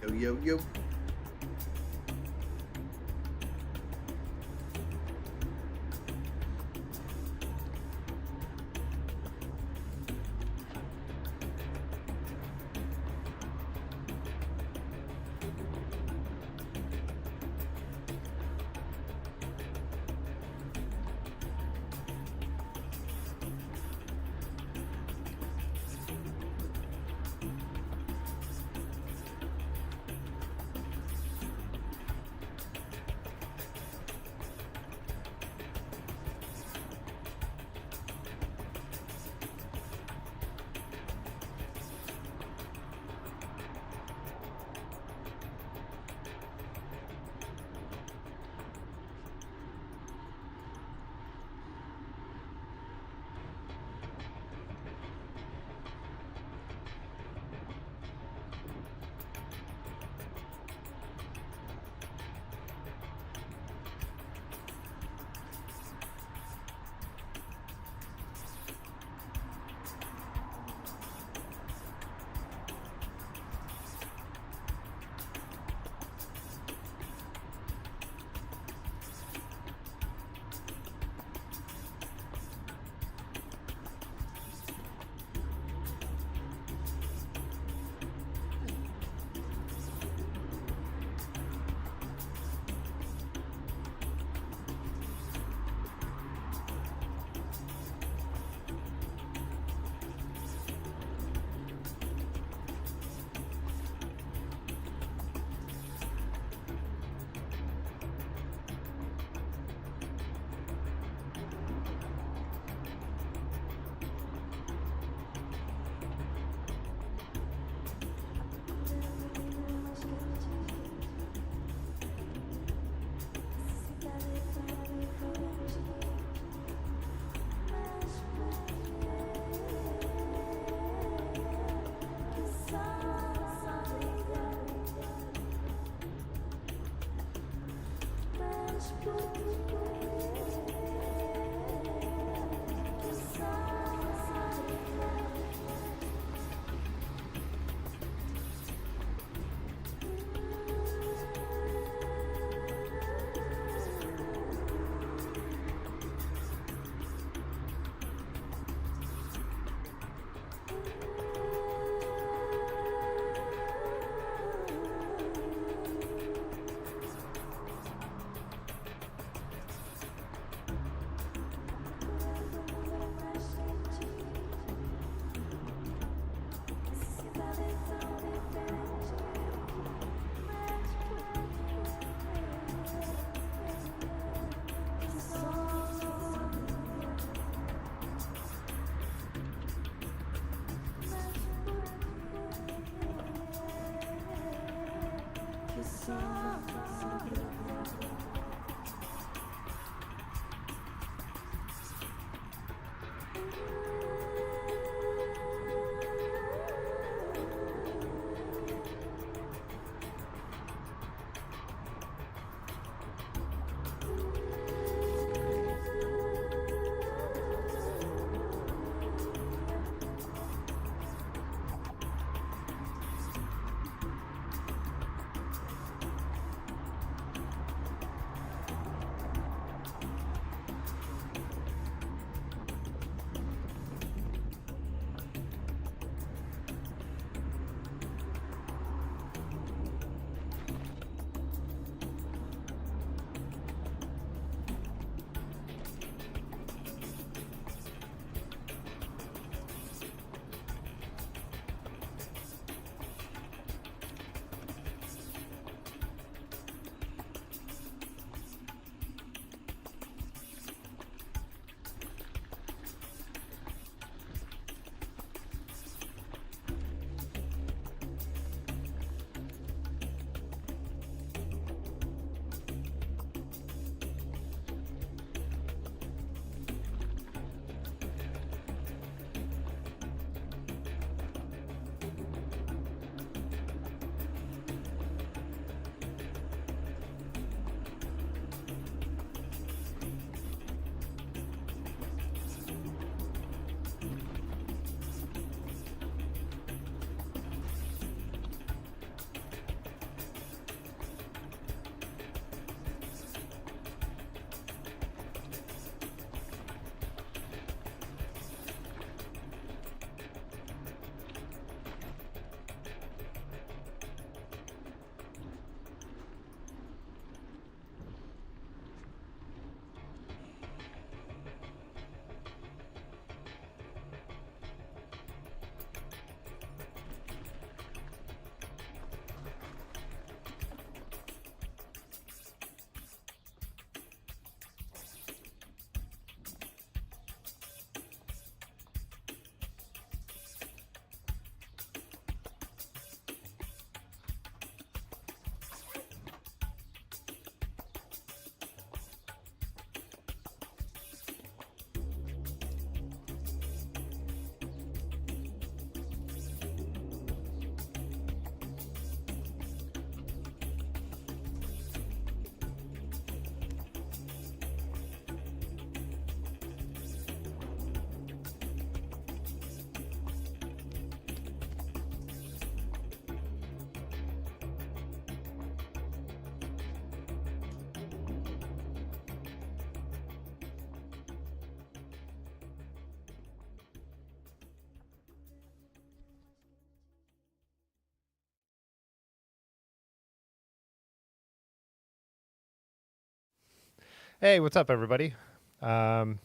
Yo, yo, yo. Hey, what's up, everybody? Um,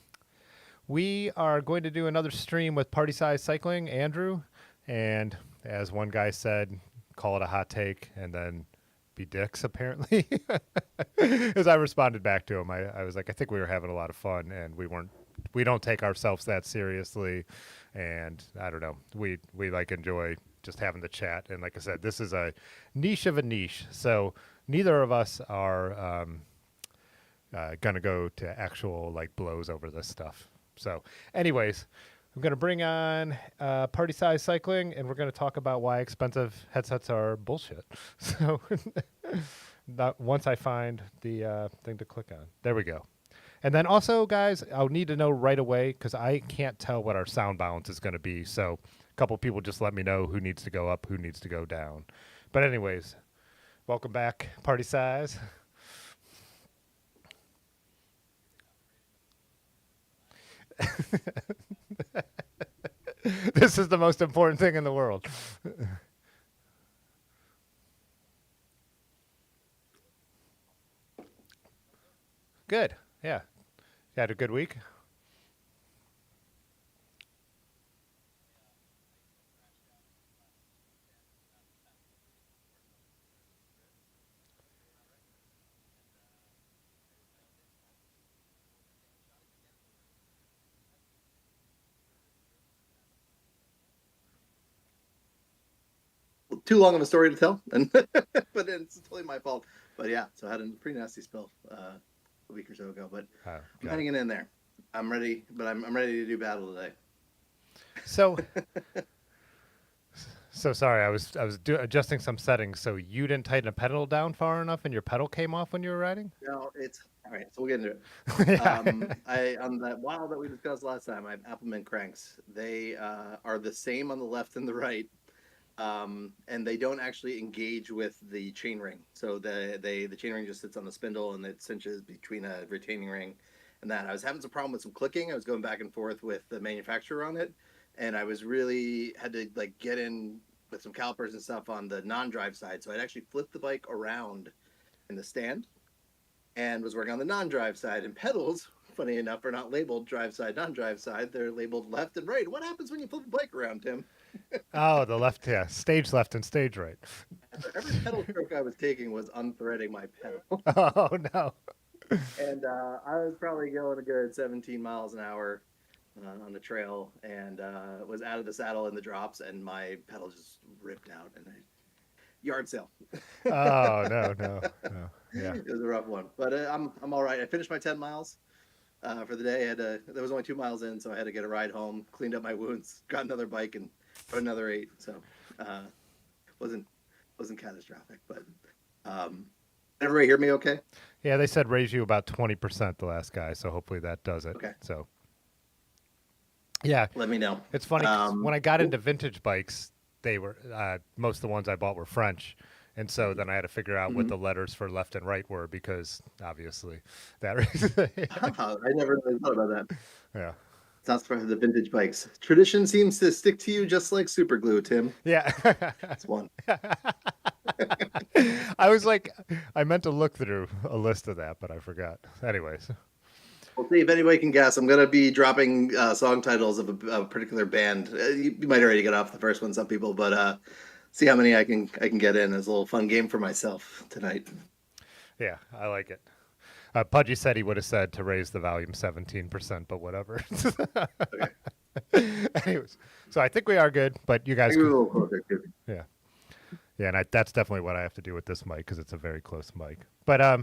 we are going to do another stream with Party Size Cycling, Andrew. And as one guy said, call it a hot take and then be dicks, apparently. As I responded back to him, I was like, I think we were having a lot of fun and we don't take ourselves that seriously. And I don't know, we like enjoy just having the chat. And like I said, this is a niche of a niche. So neither of us are, gonna go to actual like blows over this stuff. So, anyways, I'm gonna bring on Party Size Cycling, and we're gonna talk about why expensive headsets are bullshit. So, once I find the thing to click on, there we go. And then also, guys, I'll need to know right away because I can't tell what our sound balance is going to be. So, a couple people just let me know who needs to go up, who needs to go down. But anyways, welcome back, Party Size. This is the most important thing in the world. Good. Yeah. You had a good week? too long of a story to tell, and but it's totally my fault. But yeah, so I had a pretty nasty spill a week or so ago. But I'm hanging in there. I'm ready, but I'm ready to do battle today. So, sorry, I was adjusting some settings. So you didn't tighten a pedal down far enough, and your pedal came off when you were riding. No, it's all right. So we'll get into it. Yeah. I on that while that we discussed last time, I have Appleman cranks. They are the same on the left and the right, and they don't actually engage with the chain ring. So the chain ring just sits on the spindle and it cinches between a retaining ring and that. I was having some problem with some clicking. I was going back and forth with the manufacturer on it, and I was really had to like get in with some calipers and stuff on the non-drive side. So I'd actually flipped the bike around in the stand and was working on the non-drive side. And pedals, funny enough, are not labeled drive side, non-drive side. They're labeled left and right. What happens when you flip the bike around, Tim? Oh, the left, yeah, stage left and stage right. So every pedal stroke I was taking was unthreading my pedal. Oh no. And I was probably going a good 17 miles an hour on the trail, and was out of the saddle in the drops, and my pedal just ripped out, and yard sale. Oh no. Yeah. It was a rough one, but I'm all right. I finished my 10 miles for the day. There was only 2 miles in, so I had to get a ride home, cleaned up my wounds, got another bike, and put another 8. So wasn't catastrophic, but everybody hear me okay? Yeah, they said raise you about 20%, the last guy, so hopefully that does it. Okay. So yeah, let me know. it's funny 'cause when I got into vintage bikes, they were most of the ones I bought were French, and so then I had to figure out what the letters for left and right were, because obviously that. I never really thought about that. Yeah. That's for the vintage bikes. Tradition seems to stick to you just like super glue, Tim. Yeah. That's one. I was like, I meant to look through a list of that, but I forgot. Anyways. We'll see if anybody can guess. I'm going to be dropping song titles of a particular band. You might already get off the first one, some people, but see how many I can get in. It's a little fun game for myself tonight. Yeah, I like it. Pudgy said he would have said to raise the volume 17%, but whatever. Okay. Anyways, so I think we are good, but you guys. Yeah. Yeah, and that's definitely what I have to do with this mic, because it's a very close mic. But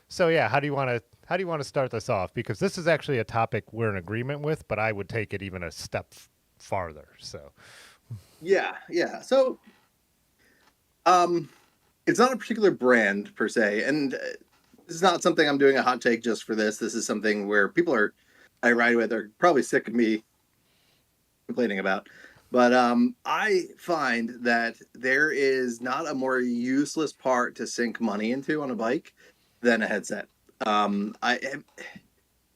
so yeah, how do you want to start this off? Because this is actually a topic we're in agreement with, but I would take it even a step farther. So. Yeah. So, it's not a particular brand per se, and this is not something I'm doing a hot take just for this. This is something where people I ride with are probably sick of me complaining about. But I find that there is not a more useless part to sink money into on a bike than a headset.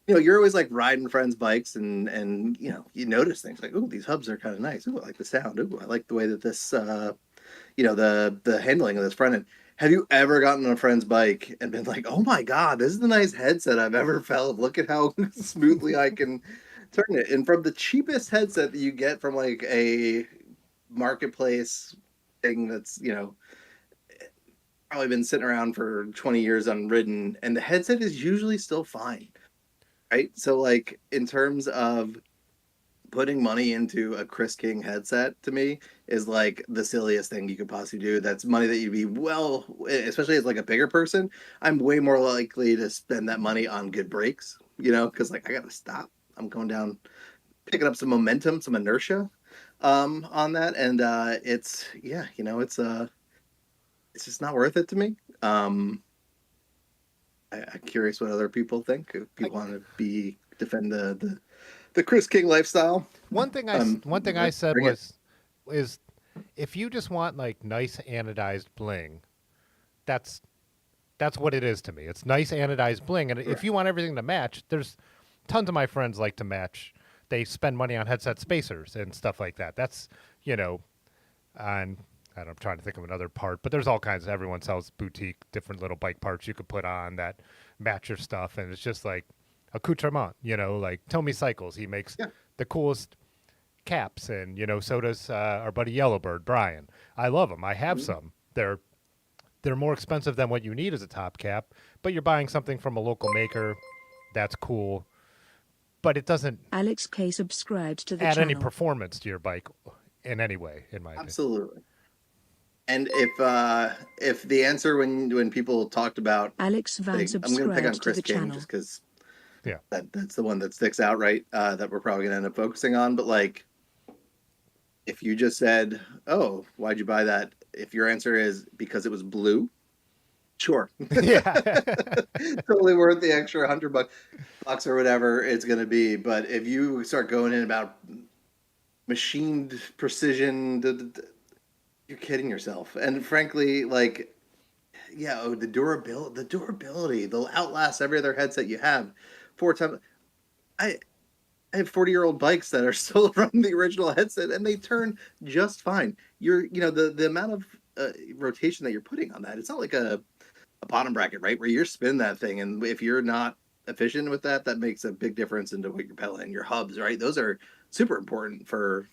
You're always like riding friends' bikes, and you notice things like, oh, these hubs are kind of nice. Oh, I like the sound. Oh, I like the way that this, the handling of this front end. Have you ever gotten on a friend's bike and been like, oh my God, this is the nice headset I've ever felt. Look at how smoothly I can turn it. And from the cheapest headset that you get from like a marketplace thing that's, probably been sitting around for 20 years unridden, and the headset is usually still fine. Right. So like in terms of putting money into a Chris King headset, to me, is like the silliest thing you could possibly do. That's money that you'd be especially as like a bigger person, I'm way more likely to spend that money on good brakes, because like I gotta stop. I'm going down, picking up some momentum, some inertia on that, and it's just not worth it to me. I'm curious what other people think. If people want to defend the Chris King lifestyle. One thing I said is if you just want like nice anodized bling, that's what it is to me. It's nice anodized bling, and if you want everything to match, there's tons of my friends like to match. They spend money on headset spacers and stuff like that. That's on. I'm trying to think of another part, but there's all kinds. Everyone sells boutique, different little bike parts you could put on that match your stuff, and it's just like accoutrement, like Tommy Cycles. He makes the coolest caps, and so does our buddy Yellowbird, Brian. I love them. I have some. They're more expensive than what you need as a top cap, but you're buying something from a local maker. That's cool, but it doesn't. Alex K subscribed to the add channel. Any performance to your bike in any way, in my opinion. Absolutely. And if the answer when people talked about, Alex Van like, I'm gonna pick on subscribed to Chris the King just channel. because Yeah. that's the one that sticks out, right? That we're probably gonna end up focusing on. But like, if you just said, "Oh, why'd you buy that?" If your answer is because it was blue, sure, Yeah. totally worth the extra $100 or whatever it's gonna be. But if you start going in about machined precision, you're kidding yourself. And frankly, like, yeah, oh, the durability, they'll outlast every other headset you have 4 times. I I have 40-year-old bikes that are still from the original headset and they turn just fine. The amount of rotation that you're putting on that, it's not like a bottom bracket, right? Where you're spinning that thing, and if you're not efficient with that, that makes a big difference into what you're pedaling. Your hubs, right? Those are super important for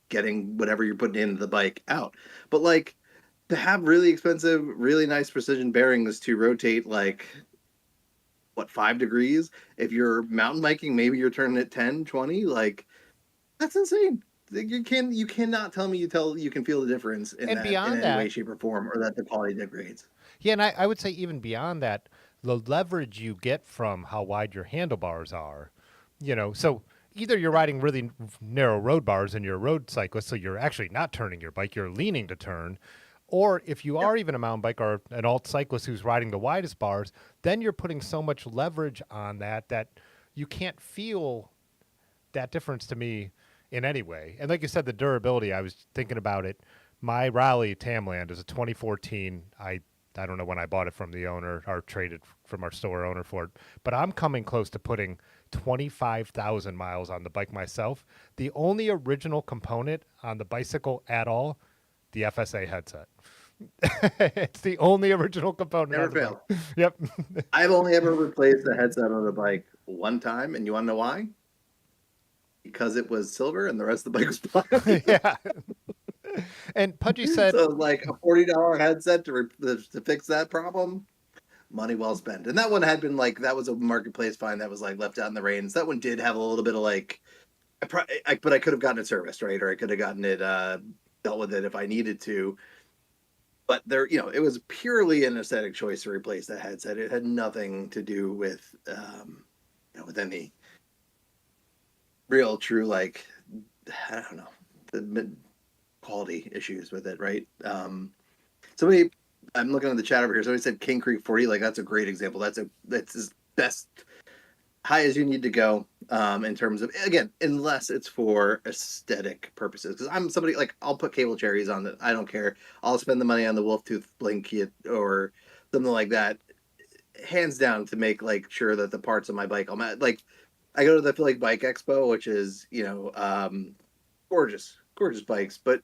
getting whatever you're putting into the bike out. But like, to have really expensive, really nice precision bearings to rotate, like, what, 5 degrees? If you're mountain biking, maybe you're turning it 10, 20. Like, that's insane. Like, you cannot tell me you can feel the difference in And that in beyond any way, that, shape, or form, or that the quality degrades. yeah, and I would say even beyond that, the leverage you get from how wide your handlebars are, so either you're riding really narrow road bars and you're a road cyclist, so you're actually not turning your bike, you're leaning to turn. Or if you Yeah. are even a mountain bike or an alt cyclist who's riding the widest bars, then you're putting so much leverage on that you can't feel that difference to me in any way. And like you said, the durability, I was thinking about it. My Raleigh Tamland is a 2014. I don't know when I bought it from the owner or traded from our store owner for it, but I'm coming close to putting 25,000 miles on the bike myself. The only original component on the bicycle at all, the FSA headset. It's the only original component Never on the bike. fail. Yep. I've only ever replaced the headset on a bike one time, and you want to know why? Because it was silver and the rest of the bike was black. Yeah. And Pudgy said, So like a $40 headset to fix that problem, money well spent. And that one had been like, that was a marketplace find that was like left out in the rains. That one did have a little bit of like, but I could have gotten it serviced, right? Or I could have gotten it dealt with it if I needed to. But it was purely an aesthetic choice to replace that headset. It had nothing to do with any real, true, like, I don't know, the quality issues with it, right? Somebody, I'm looking at the chat over here. Somebody said King Creek 40. Like, that's a great example. That's as best high as you need to go, in terms of, again, unless it's for aesthetic purposes. Because I'm somebody, like, I'll put cable cherries on it. I don't care. I'll spend the money on the Wolf Tooth Bling kit or something like that, hands down, to make like sure that the parts of my bike, like, I go to the Philly Bike Expo, which is gorgeous, gorgeous bikes, but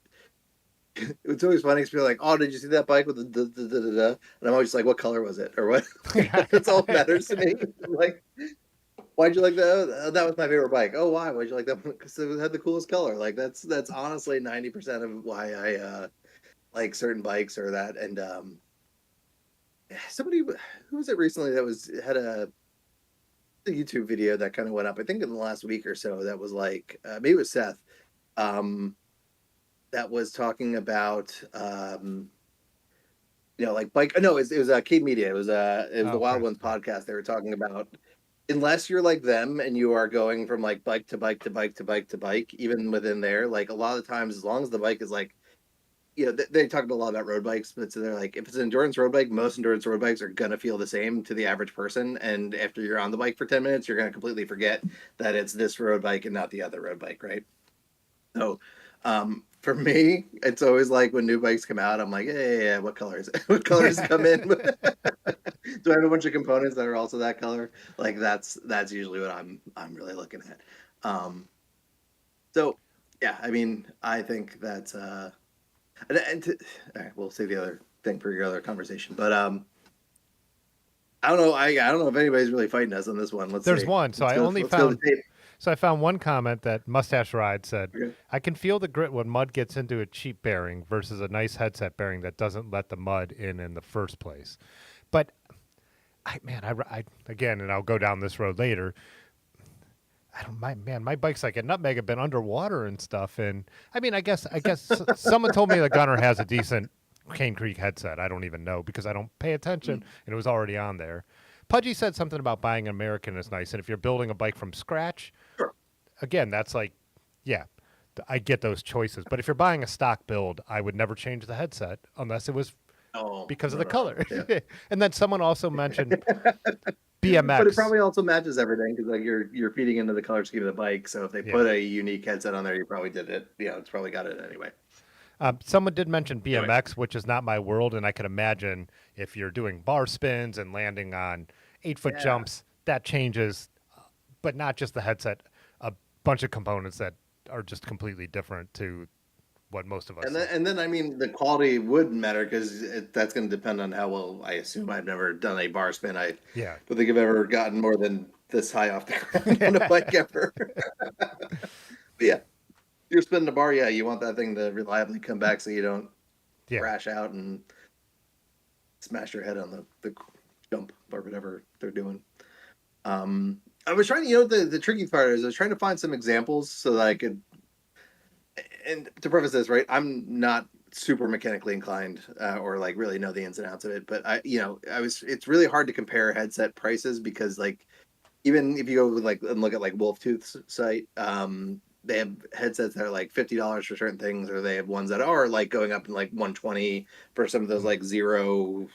it's always funny to be like, "Oh, did you see that bike with the?" And I'm always like, "What color was it?" Or what? That's all that matters to me. I'm like, why'd you like that? Oh, that was my favorite bike. Oh, why? Why'd you like that one? Because it had the coolest color. Like, that's honestly 90% of why I like certain bikes, or that. And somebody, who was it recently that had a YouTube video that kind of went up, I think in the last week or so, that was like, maybe it was Seth, um, that was talking about, like, bike. No, it was Cade Media. It was the oh, Wild Chris. Ones podcast. They were talking about, unless you're like them and you are going from like bike to bike to bike to bike to bike, even within there, like, a lot of times, as long as the bike is like, they talk a lot about road bikes, but so they're like, if it's an endurance road bike, most endurance road bikes are gonna feel the same to the average person, and after you're on the bike for 10 minutes, you're gonna completely forget that it's this road bike and not the other road bike, right? So, for me, it's always like when new bikes come out, I'm like, yeah, what color is it? What colors come in? Do I have a bunch of components that are also that color? Like, that's usually what I'm really looking at. So yeah, I mean, I think that's all right, we'll save the other thing for your other conversation. But I don't know. I don't know if anybody's really fighting us on this one. Let's There's see. one. So Let's I go. only Let's go to found the tape. So I found one comment that Mustache Ride said, Okay. I can feel the grit when mud gets into a cheap bearing versus a nice headset bearing that doesn't let the mud in the first place. But, again, and I'll go down this road later, I don't my bike's like a nutmeg have been underwater and stuff. And I mean, I guess someone told me the gunner has a decent Cane Creek headset. I don't even know because I don't pay attention, Mm, and it was already on there. Pudgy said something about buying an American is nice, and if you're building a bike from scratch, sure. again, that's like, yeah, I get those choices. But if you're buying a stock build, I would never change the headset unless it was Oh, because of no, the no, no. color. Yeah. And then someone also mentioned But it BMX. probably also matches everything because like you're feeding into the color scheme of the bike. So if they Yeah. put a unique headset on there, you probably did it. You know, it's probably got it anyway. Someone did mention Anyway, BMX, which is not my world, and I could imagine if you're doing bar spins and landing on 8 foot yeah. jumps, that changes, but not just the headset, a bunch of components that are just completely different to what most of us like. And then I mean the quality would matter because that's going to depend on how well. I assume I've never done a bar spin. I Yeah. don't think I've ever gotten more than this high off the ground on a bike ever. But yeah, you're spinning a bar. Yeah, you want that thing to reliably come back so you don't Yeah. crash out and smash your head on the jump or whatever they're doing. I was trying to, the tricky part is I was trying to find some examples so that I could, and to preface this, right, I'm not super mechanically inclined or like really know the ins and outs of it, but it's really hard to compare headset prices because like even if you go like and look at like Wolf Tooth's site, they have headsets that are like $50 for certain things, or they have ones that are like going up in like 120 for some of those Mm. like zero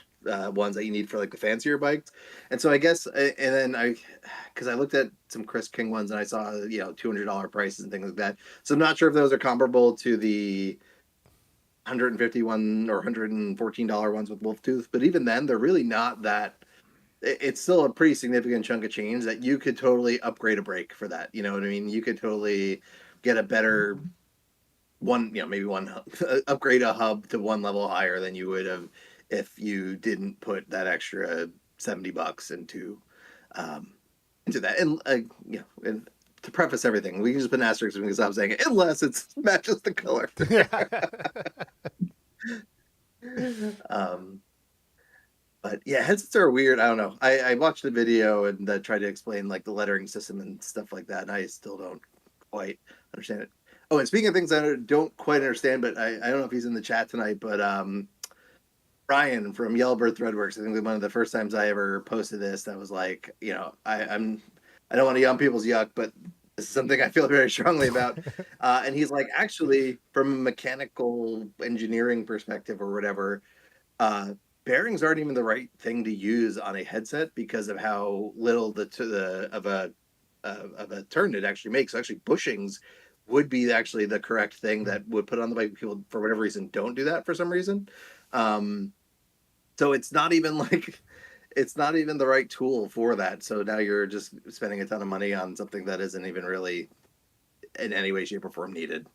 ones that you need for like the fancier bikes. And so I guess, and then because I looked at some Chris King ones and I saw $200 prices and things like that. So I'm not sure if those are comparable to the 151 or $114 ones with Wolf Tooth, but even then, they're really not that. It's still a pretty significant chunk of change that you could totally upgrade a brake for that. You know what I mean? You could totally get a better one, maybe one upgrade a hub to one level higher than you would have if you didn't put that extra $70 um, into that. And and to preface everything, we can just put an asterisk because I'm saying it unless it matches the color. um, but yeah, headsets are weird. I don't know. I watched the video and tried to explain like the lettering system and stuff like that, and I still don't quite understand it. Oh, and speaking of things I don't quite understand, but I don't know if he's in the chat tonight, but Brian from Yellowbird Threadworks, I think one of the first times I ever posted this, that was like, I don't want to yum people's yuck, but this is something I feel very strongly about. And he's like, actually, from a mechanical engineering perspective or whatever, uh, bearings aren't even the right thing to use on a headset because of how little of a turn it actually makes. So actually, bushings would be actually the correct thing that would put on the bike. People, for whatever reason, don't do that for some reason. Um, so it's not even like it's not even the right tool for that. So now you're just spending a ton of money on something that isn't even really in any way, shape, or form needed.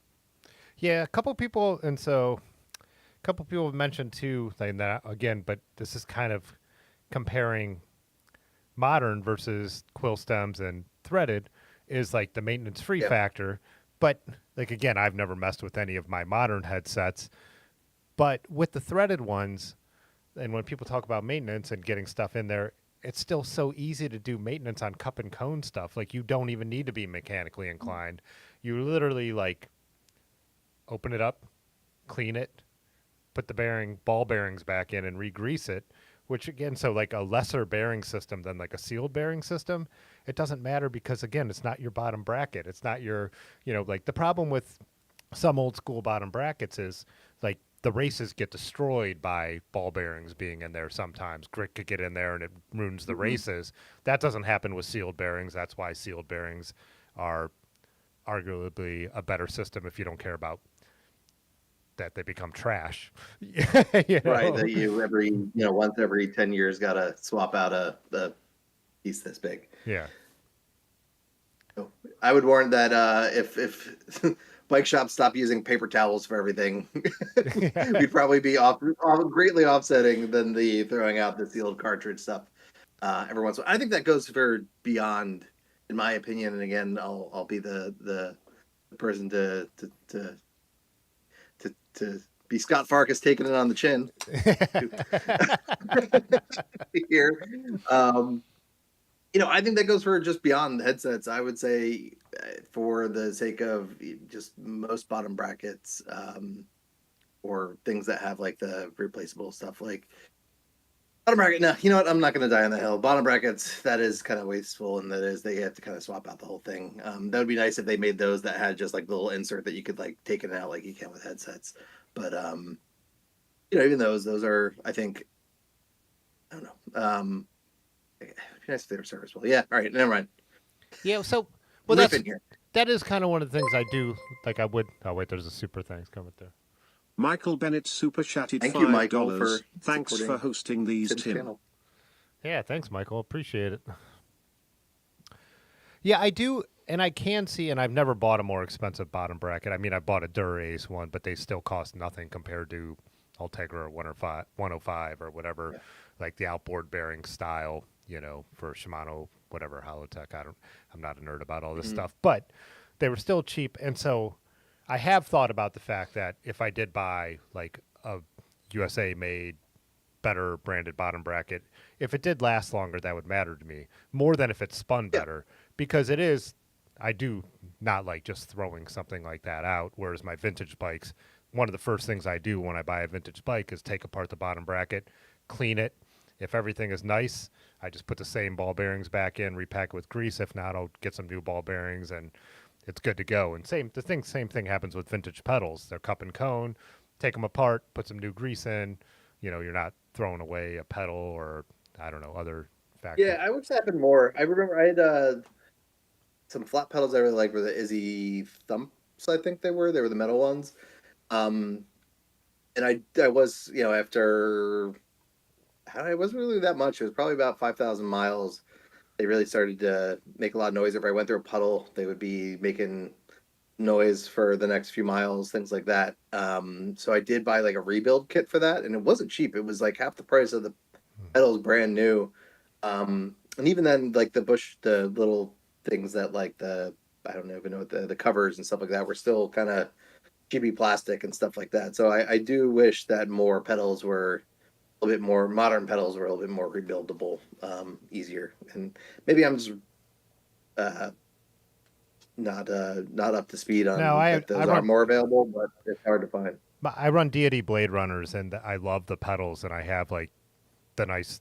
Yeah, a couple people, and so a couple people have mentioned too, like that again, but this is kind of comparing modern versus quill stems and threaded is like the maintenance free Yeah. factor. But like again, I've never messed with any of my modern headsets, but with the threaded ones, and when people talk about maintenance and getting stuff in there, it's still so easy to do maintenance on cup and cone stuff. Like you don't even need to be mechanically inclined. You literally like open it up, clean it, put the ball bearings back in and re-grease it, which again, so like a lesser bearing system than like a sealed bearing system, it doesn't matter because again, it's not your bottom bracket. It's not your, like the problem with some old school bottom brackets is like the races get destroyed by ball bearings being in there sometimes. Grit could get in there and it ruins the Mm-hmm. races. That doesn't happen with sealed bearings. That's why sealed bearings are arguably a better system if you don't care about that they become trash. you Right. know? That you once every 10 years got to swap out a piece this big. Yeah. So I would warn that if bike shops stop using paper towels for everything, we'd probably be greatly offsetting than the throwing out the sealed cartridge stuff every once in a while. I think that goes for beyond, in my opinion. And again, I'll be the person to be Scott Farkas taking it on the chin here. I think that goes for just beyond headsets. I would say for the sake of just most bottom brackets, or things that have like the replaceable stuff, like bottom bracket. No, you know what? I'm not going to die on the hill. Bottom brackets, that is kind of wasteful, and that is they have to kind of swap out the whole thing. That would be nice if they made those that had just like the little insert that you could like take it out like you can with headsets. But even those are, I think, I don't know. It'd be nice if they were serviceable. Yeah. All right. Never mind. Yeah. So, well, Ripping here. that is kind of one of the things I do. Like I would. Oh wait, there's a super thanks coming through. Michael Bennett super chatted Thank you, Michael, $5. for Thanks for supporting hosting these, Tim's Tim. channel. Yeah, thanks, Michael. Appreciate it. Yeah, I do, and I can see, and I've never bought a more expensive bottom bracket. I mean, I bought a Dura-Ace one, but they still cost nothing compared to Ultegra 105 or whatever, Yeah. like the outboard bearing style, for Shimano, whatever, Holotech. I'm not a nerd about all this stuff, but they were still cheap, and so I have thought about the fact that if I did buy like a USA made better branded bottom bracket, if it did last longer, that would matter to me more than if it spun Yeah. better, because I do not like just throwing something like that out. Whereas my vintage bikes, one of the first things I do when I buy a vintage bike is take apart the bottom bracket, clean it. If everything is nice, I just put the same ball bearings back in, repack it with grease. If not, I'll get some new ball bearings and it's good to go. And same thing happens with vintage pedals. They're cup and cone. Take them apart, put some new grease in. You're not throwing away a pedal or I don't know other factors. Yeah, I wish that happened more. I remember I had some flat pedals I really liked were the Izzy Thumps, I think they were. They were the metal ones. Um, and I was, after it wasn't really that much. It was probably about 5,000 miles. They really started to make a lot of noise. If I went through a puddle, they would be making noise for the next few miles, things like that. So I did buy like a rebuild kit for that, and it wasn't cheap. It was like half the price of the pedals brand new. And even then, like the little things that like I don't even know, the covers and stuff like that were still kind of cheapy plastic and stuff like that. So I do wish that more pedals were a little bit more modern pedals were a little bit more rebuildable, easier. And maybe I'm just uh, not up to speed No, on if those are more available, but it's hard to find. I run Deity Blade Runners, and I love the pedals, and I have like the nice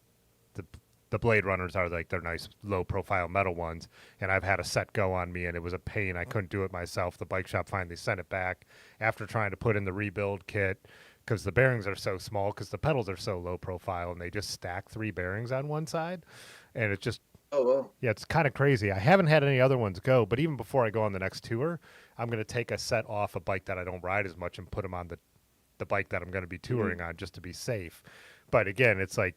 the Blade Runners are like their nice low profile metal ones, and I've had a set go on me and it was a pain. I couldn't do it myself. The bike shop finally sent it back after trying to put in the rebuild kit because the bearings are so small because the pedals are so low profile and they just stack 3 bearings on one side, and it just Oh well. yeah, it's kind of crazy. I haven't had any other ones go, but even before I go on the next tour, I'm going to take a set off a bike that I don't ride as much and put them on the bike that I'm going to be touring on just to be safe. But again, it's like,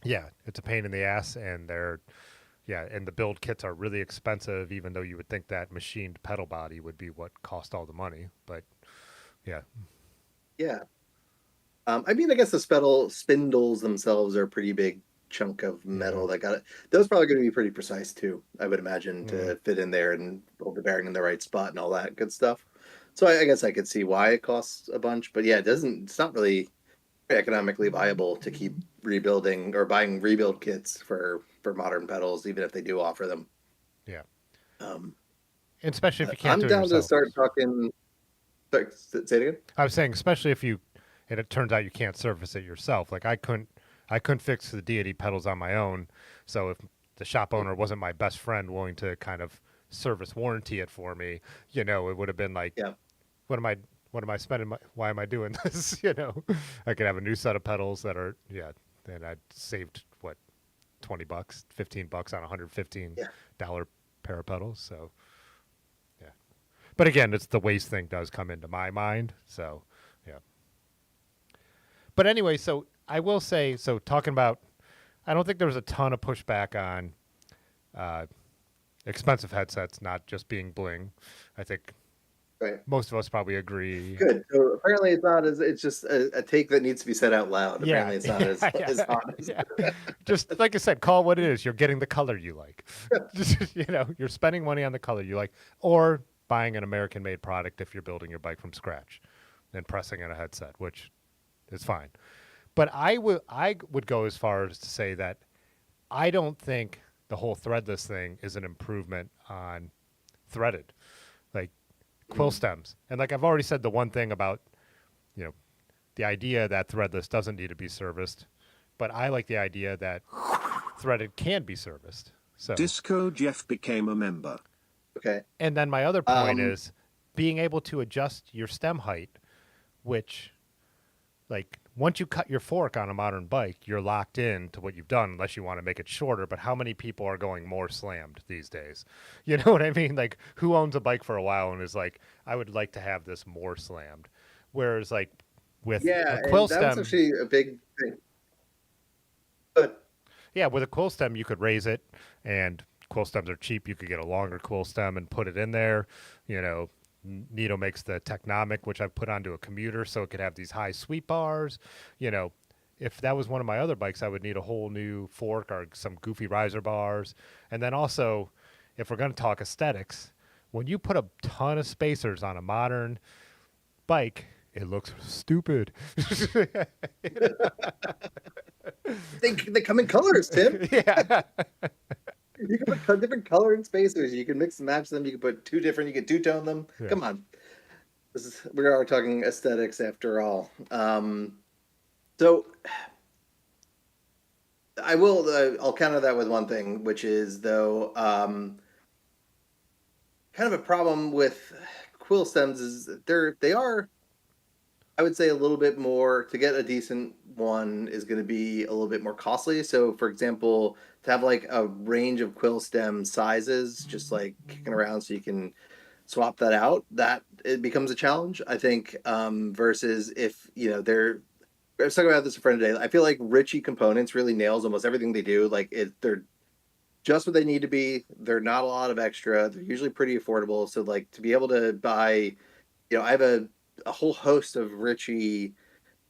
yeah, it's a pain in the ass, and and the build kits are really expensive, even though you would think that machined pedal body would be what cost all the money. But yeah. Yeah. I mean, I guess the spindles themselves are a pretty big chunk of metal that got it. Those probably going to be pretty precise too, I would imagine, to fit in there and hold the bearing in the right spot and all that good stuff. So I guess I could see why it costs a bunch, but yeah, it's not really economically viable to keep rebuilding or buying rebuild kits for modern pedals, even if they do offer them. Yeah. Um, Especially if you can't I'm do it down yourself. to start talking. Sorry, say it again. I was saying, especially if and it turns out you can't service it yourself. Like I couldn't fix the Deity pedals on my own. So if the shop owner wasn't my best friend willing to kind of service warranty it for me, it would have been like, Yeah. what am I spending why am I doing this? I could have a new set of pedals that are, and I'd saved what, $20, $15 on $115 pair of pedals. So yeah. But again, it's the waste thing does come into my mind. So yeah. But anyway, so I will say, so talking about, I don't think there was a ton of pushback on expensive headsets not just being bling. I think Right. most of us probably agree. Good. So apparently it's just a take that needs to be said out loud. Yeah. Apparently it's not as honest. Yeah. Just like I said, call it what it is. You're getting the color you like. You're spending money on the color you like, or buying an American-made product if you're building your bike from scratch and pressing in a headset, which is fine. But I would go as far as to say that I don't think the whole threadless thing is an improvement on threaded, like quill stems. And like I've already said the one thing about, you know, the idea that threadless doesn't need to be serviced, but I like the idea that threaded can be serviced. So, Disco Jeff became a member. Okay. and then my other point Um, is being able to adjust your stem height, which, like, once you cut your fork on a modern bike, you're locked in to what you've done unless you want to make it shorter. But how many people are going more slammed these days? You know what I mean? Like, who owns a bike for a while and is like, I would like to have this more slammed? Whereas, like, with yeah, a quill and that was stem, actually a big thing. But yeah, with a quill stem, you could raise it, and quill stems are cheap. You could get a longer quill stem and put it in there. You know, Nito makes the Technomic, which I've put onto a commuter so it could have these high sweep bars. You know, if that was one of my other bikes, I would need a whole new fork or some goofy riser bars. And then also, if we're going to talk aesthetics, when you put a ton of spacers on a modern bike, it looks stupid. they come in colors, Tim. Yeah. You can put different colored spacers. You can mix and match them. You can put two different. You can two-tone them. Yeah. Come on, we are talking aesthetics after all. So I will. I'll counter that with one thing, which is though kind of a problem with quill stems is that they are, I would say, a little bit more to get a decent one is going to be a little bit more costly. So, for example, to have like a range of quill stem sizes, just like kicking around, so you can swap that out, that it becomes a challenge. I think versus if they're. I was talking about this a friend today. I feel like Ritchie Components really nails almost everything they do. Like they're just what they need to be. They're not a lot of extra. They're usually pretty affordable. So like to be able to buy, I have a whole host of Ritchie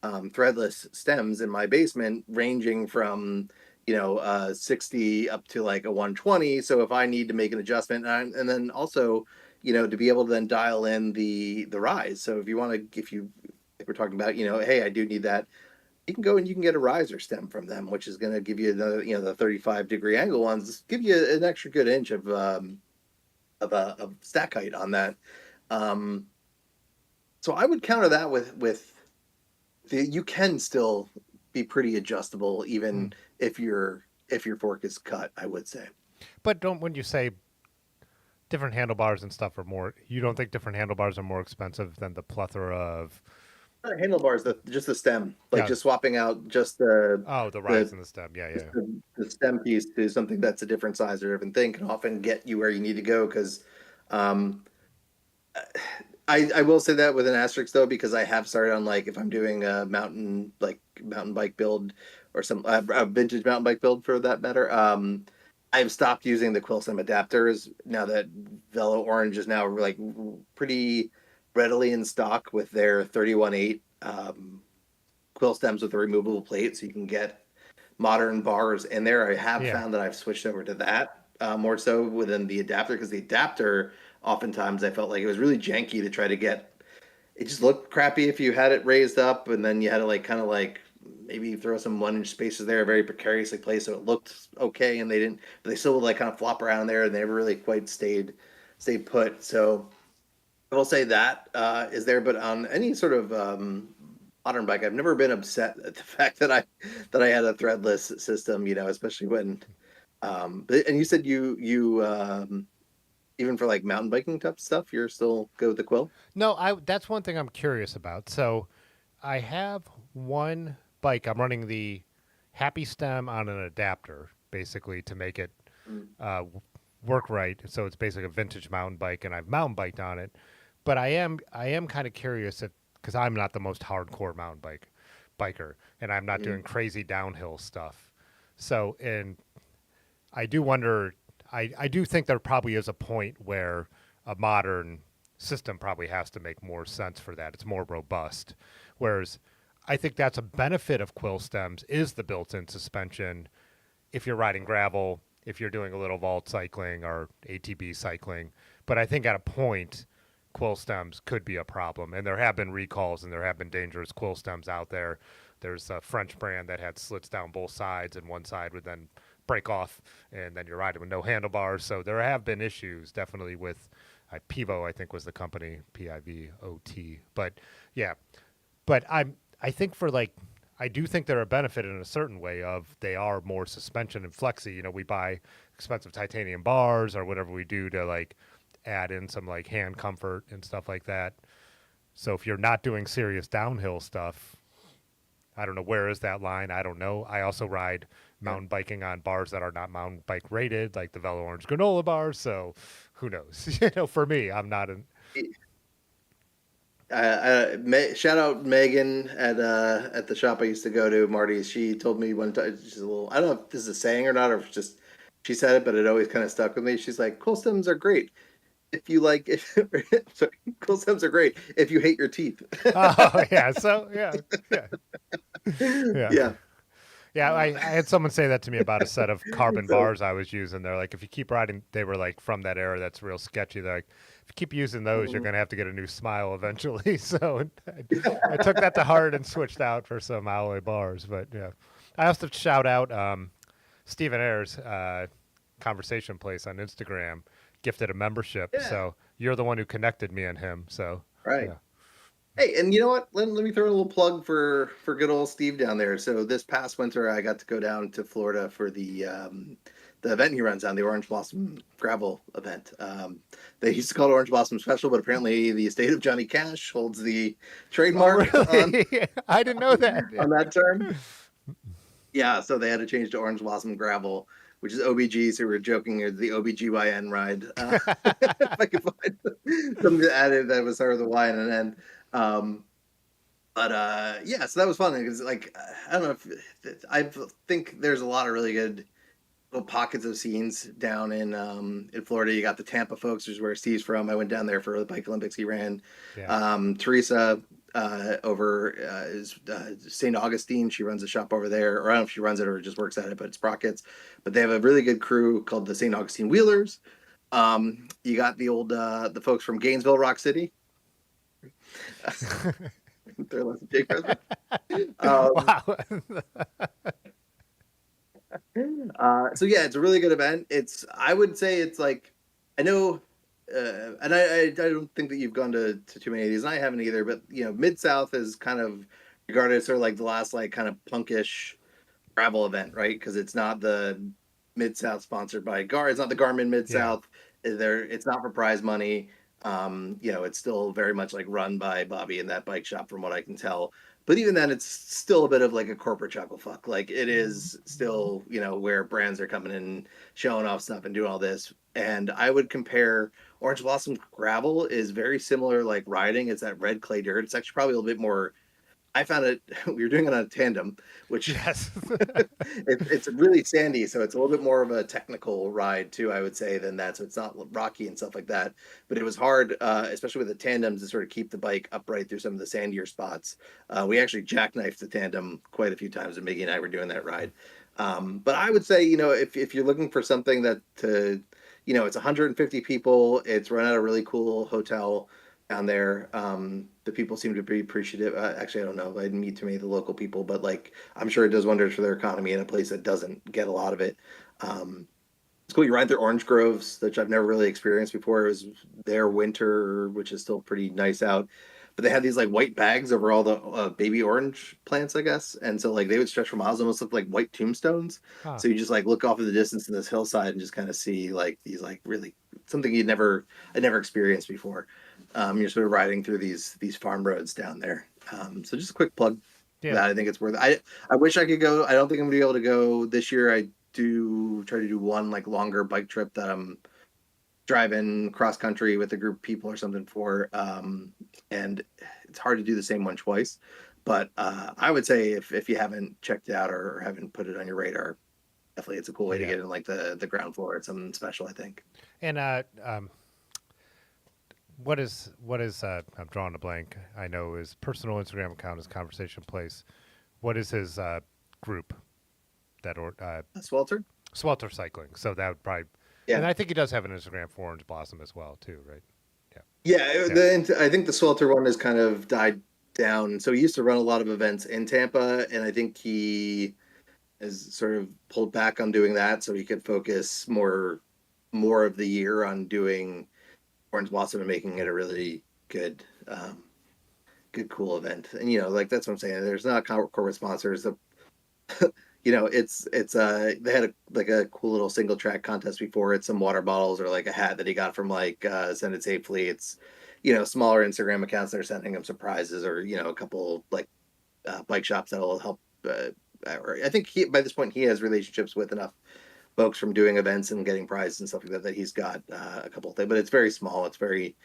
threadless stems in my basement, ranging from 60 up to like a 120. So if I need to make an adjustment, and then also to be able to then dial in the rise. So if you want to, if you like we're talking about, hey, I do need that. You can go and you can get a riser stem from them, which is going to give you another, the 35-degree angle ones, give you an extra good inch of stack height on that. Um, so I would counter that with you can still be pretty adjustable even Mm. if your fork is cut, I would say. But don't when you say different handlebars and stuff are more, you don't think different handlebars are more expensive than the plethora of Not handlebars, just the stem, like yeah. just swapping out just the The rise the and the stem. Yeah, just yeah. the stem piece to something that's a different size or different thing can often get you where you need to go because um, I will say that with an asterisk though, because I have started on like if I'm doing a mountain bike build or some a vintage mountain bike build for that matter. I've stopped using the quill stem adapters now that Velo Orange is now like pretty readily in stock with their 31/8 quill stems with a removable plate, so you can get modern bars in there. I have Yeah. found that I've switched over to that more so within the adapter because the adapter oftentimes I felt like it was really janky to try to get. It just looked crappy if you had it raised up and then you had to like kind of like maybe throw some 1 inch spaces there, very precariously placed, so it looked okay, and they didn't, but they still would like kind of flop around there, and they never really quite stayed put. So I will say that is there, but on any sort of modern bike, I've never been upset at the fact that I had a threadless system, especially when but and you said you even for like mountain biking type stuff, you're still go with the quill? No, I that's one thing I'm curious about. So I have one bike. I'm running the Happy Stem on an adapter, basically to make it Mm. work right. So it's basically a vintage mountain bike, and I've mountain biked on it. But I am kind of curious if because I'm not the most hardcore mountain biker, and I'm not doing Mm. crazy downhill stuff. So and I do wonder. I do think there probably is a point where a modern system probably has to make more sense for that. It's more robust. Whereas I think that's a benefit of quill stems is the built-in suspension if you're riding gravel, if you're doing a little vault cycling or ATB cycling. But I think at a point, quill stems could be a problem. And there have been recalls and there have been dangerous quill stems out there. There's a French brand that had slits down both sides, and one side would then break off, and then you're riding with no handlebars. So there have been issues definitely with Pivo, I think was the company, Pivot. But yeah, but I think for like I do think they're a benefit in a certain way of they are more suspension and flexy. You know, we buy expensive titanium bars or whatever we do to like add in some like hand comfort and stuff like that. So if you're not doing serious downhill stuff, I don't know where is that line. I don't know. I also ride Yeah. mountain biking on bars that are not mountain bike rated, like the Velo Orange granola bars. So who knows? You know, for me, I'm not an. Shout out Megan at the shop I used to go to, Marty's. She told me one time, she's a little, I don't know if this is a saying or not, or if it's just she said it, but it always kind of stuck with me. She's like, "Cool stems are great if you like if sorry, cool stems are great if you hate your teeth." Oh yeah. So yeah, yeah, yeah. Yeah. Yeah, I had someone say that to me about a set of carbon So bars I was using. They're like, if you keep riding, they were like from that era that's real sketchy. They're like, if you keep using those, you're mhm. going to have to get a new smile eventually. So I took that to heart and switched out for some alloy bars. But yeah, I also have to shout out Stephen Ayers, Conversation Place on Instagram, gifted a membership. Yeah, So you're the one who connected me and him. So right. yeah. Hey, and you know what? Let me throw in a little plug for good old Steve down there. So this past winter, I got to go down to Florida for the event he runs on, the Orange Blossom Gravel event. They used to call it Orange Blossom Special, but apparently the estate of Johnny Cash holds the Oh, trademark really? I didn't know that. Yeah. on that term. Yeah, so they had to change to Orange Blossom Gravel, which is OBG. So we were joking, or the OBGYN ride. If I could find something to add in that was sort of the Y and an N. Um, but yeah, so that was fun because like I don't know if I think there's a lot of really good little pockets of scenes down in Florida. You got the Tampa folks, which is where Steve's from. I went down there for the Bike Olympics he ran. Yeah. Teresa over is St. Augustine. She runs a shop over there, or I don't know if she runs it or just works at it, but it's Sprockets. But they have a really good crew called the St. Augustine Wheelers. You got the folks from Gainesville, Rock City. They're less than Jake Presman. Um, Wow. so yeah, it's a really good event. I would say it's like I know, and I don't think that you've gone to too many of these, and I haven't either. But you know, Mid South is kind of regarded as sort of like the last like kind of punkish travel event, right? Because it's not the Mid South sponsored by Gar. It's not the Garmin Mid Yeah. South. There, it's not for prize money. You know, it's still very much like run by Bobby in that bike shop, from what I can tell. But even then, it's still a bit of like a corporate chuckle fuck. Like it is still, you know, where brands are coming in, showing off stuff and doing all this. And I would compare Orange Blossom Gravel is very similar, like riding. It's that red clay dirt. It's actually probably a little bit more. I found it. We were doing it on a tandem, which Yes. it's really sandy, so it's a little bit more of a technical ride too, I would say, than that. So it's not rocky and stuff like that. But it was hard, especially with the tandems, to sort of keep the bike upright through some of the sandier spots. We actually jackknifed the tandem quite a few times, and Miggy and I were doing that ride. But I would say, you know, if you're looking for something that to, you know, it's 150 people. It's run at a really cool hotel down there. The people seem to be appreciative. Actually, I don't know. I didn't meet too many of the local people, but like I'm sure it does wonders for their economy in a place that doesn't get a lot of it. Um, it's cool. You ride through orange groves, which I've never really experienced before. It was their winter, which is still pretty nice out. But they had these like white bags over all the baby orange plants, I guess. And so like they would stretch for miles, almost look like white tombstones. Huh. So you just like look off in the distance in this hillside and just kind of see like these like really something I'd never experienced before. You're sort of riding through these farm roads down there. So just a quick plug for Yeah. that. I think it's worth it. I wish I could go. I don't think I'm gonna be able to go this year. I do try to do one like longer bike trip that I'm driving cross country with a group of people or something for. And it's hard to do the same one twice. But I would say if you haven't checked it out or haven't put it on your radar, definitely it's a cool way to Yeah. get in like the ground floor. It's something special, I think. And what is I'm drawing a blank. I know his personal Instagram account is Conversation Place. What is his group that or Swelter? Swelter Cycling? So that would probably, and Yeah. I think he does have an Instagram for Orange Blossom as well too, right? Yeah. Yeah, Yeah. I think the Swelter one has kind of died down. So he used to run a lot of events in Tampa, and I think he has sort of pulled back on doing that so he could focus more of the year on doing Orange Blossom and making it a really good, good, cool event. And like that's what I'm saying. There's not corporate sponsors. They had a cool little single track contest before. It's some water bottles or like a hat that he got from like Send It Safely. It's smaller Instagram accounts that are sending him surprises, or a couple like bike shops that'll help. Or I think by this point he has relationships with enough folks from doing events and getting prizes and stuff like that that he's got a couple of things. But it's very small. It's very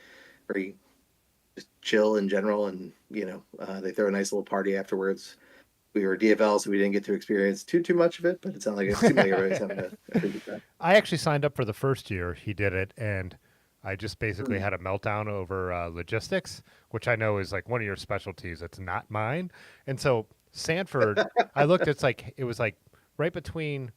just chill in general, and they throw a nice little party afterwards. We were DFL, so we didn't get to experience too much of it, but it seemed like everybody's having a pretty good time. I actually signed up for the first year he did it, and I just basically Mm. had a meltdown over logistics, which I know is like one of your specialties. It's not mine. And so Sanford, I looked. It was like right between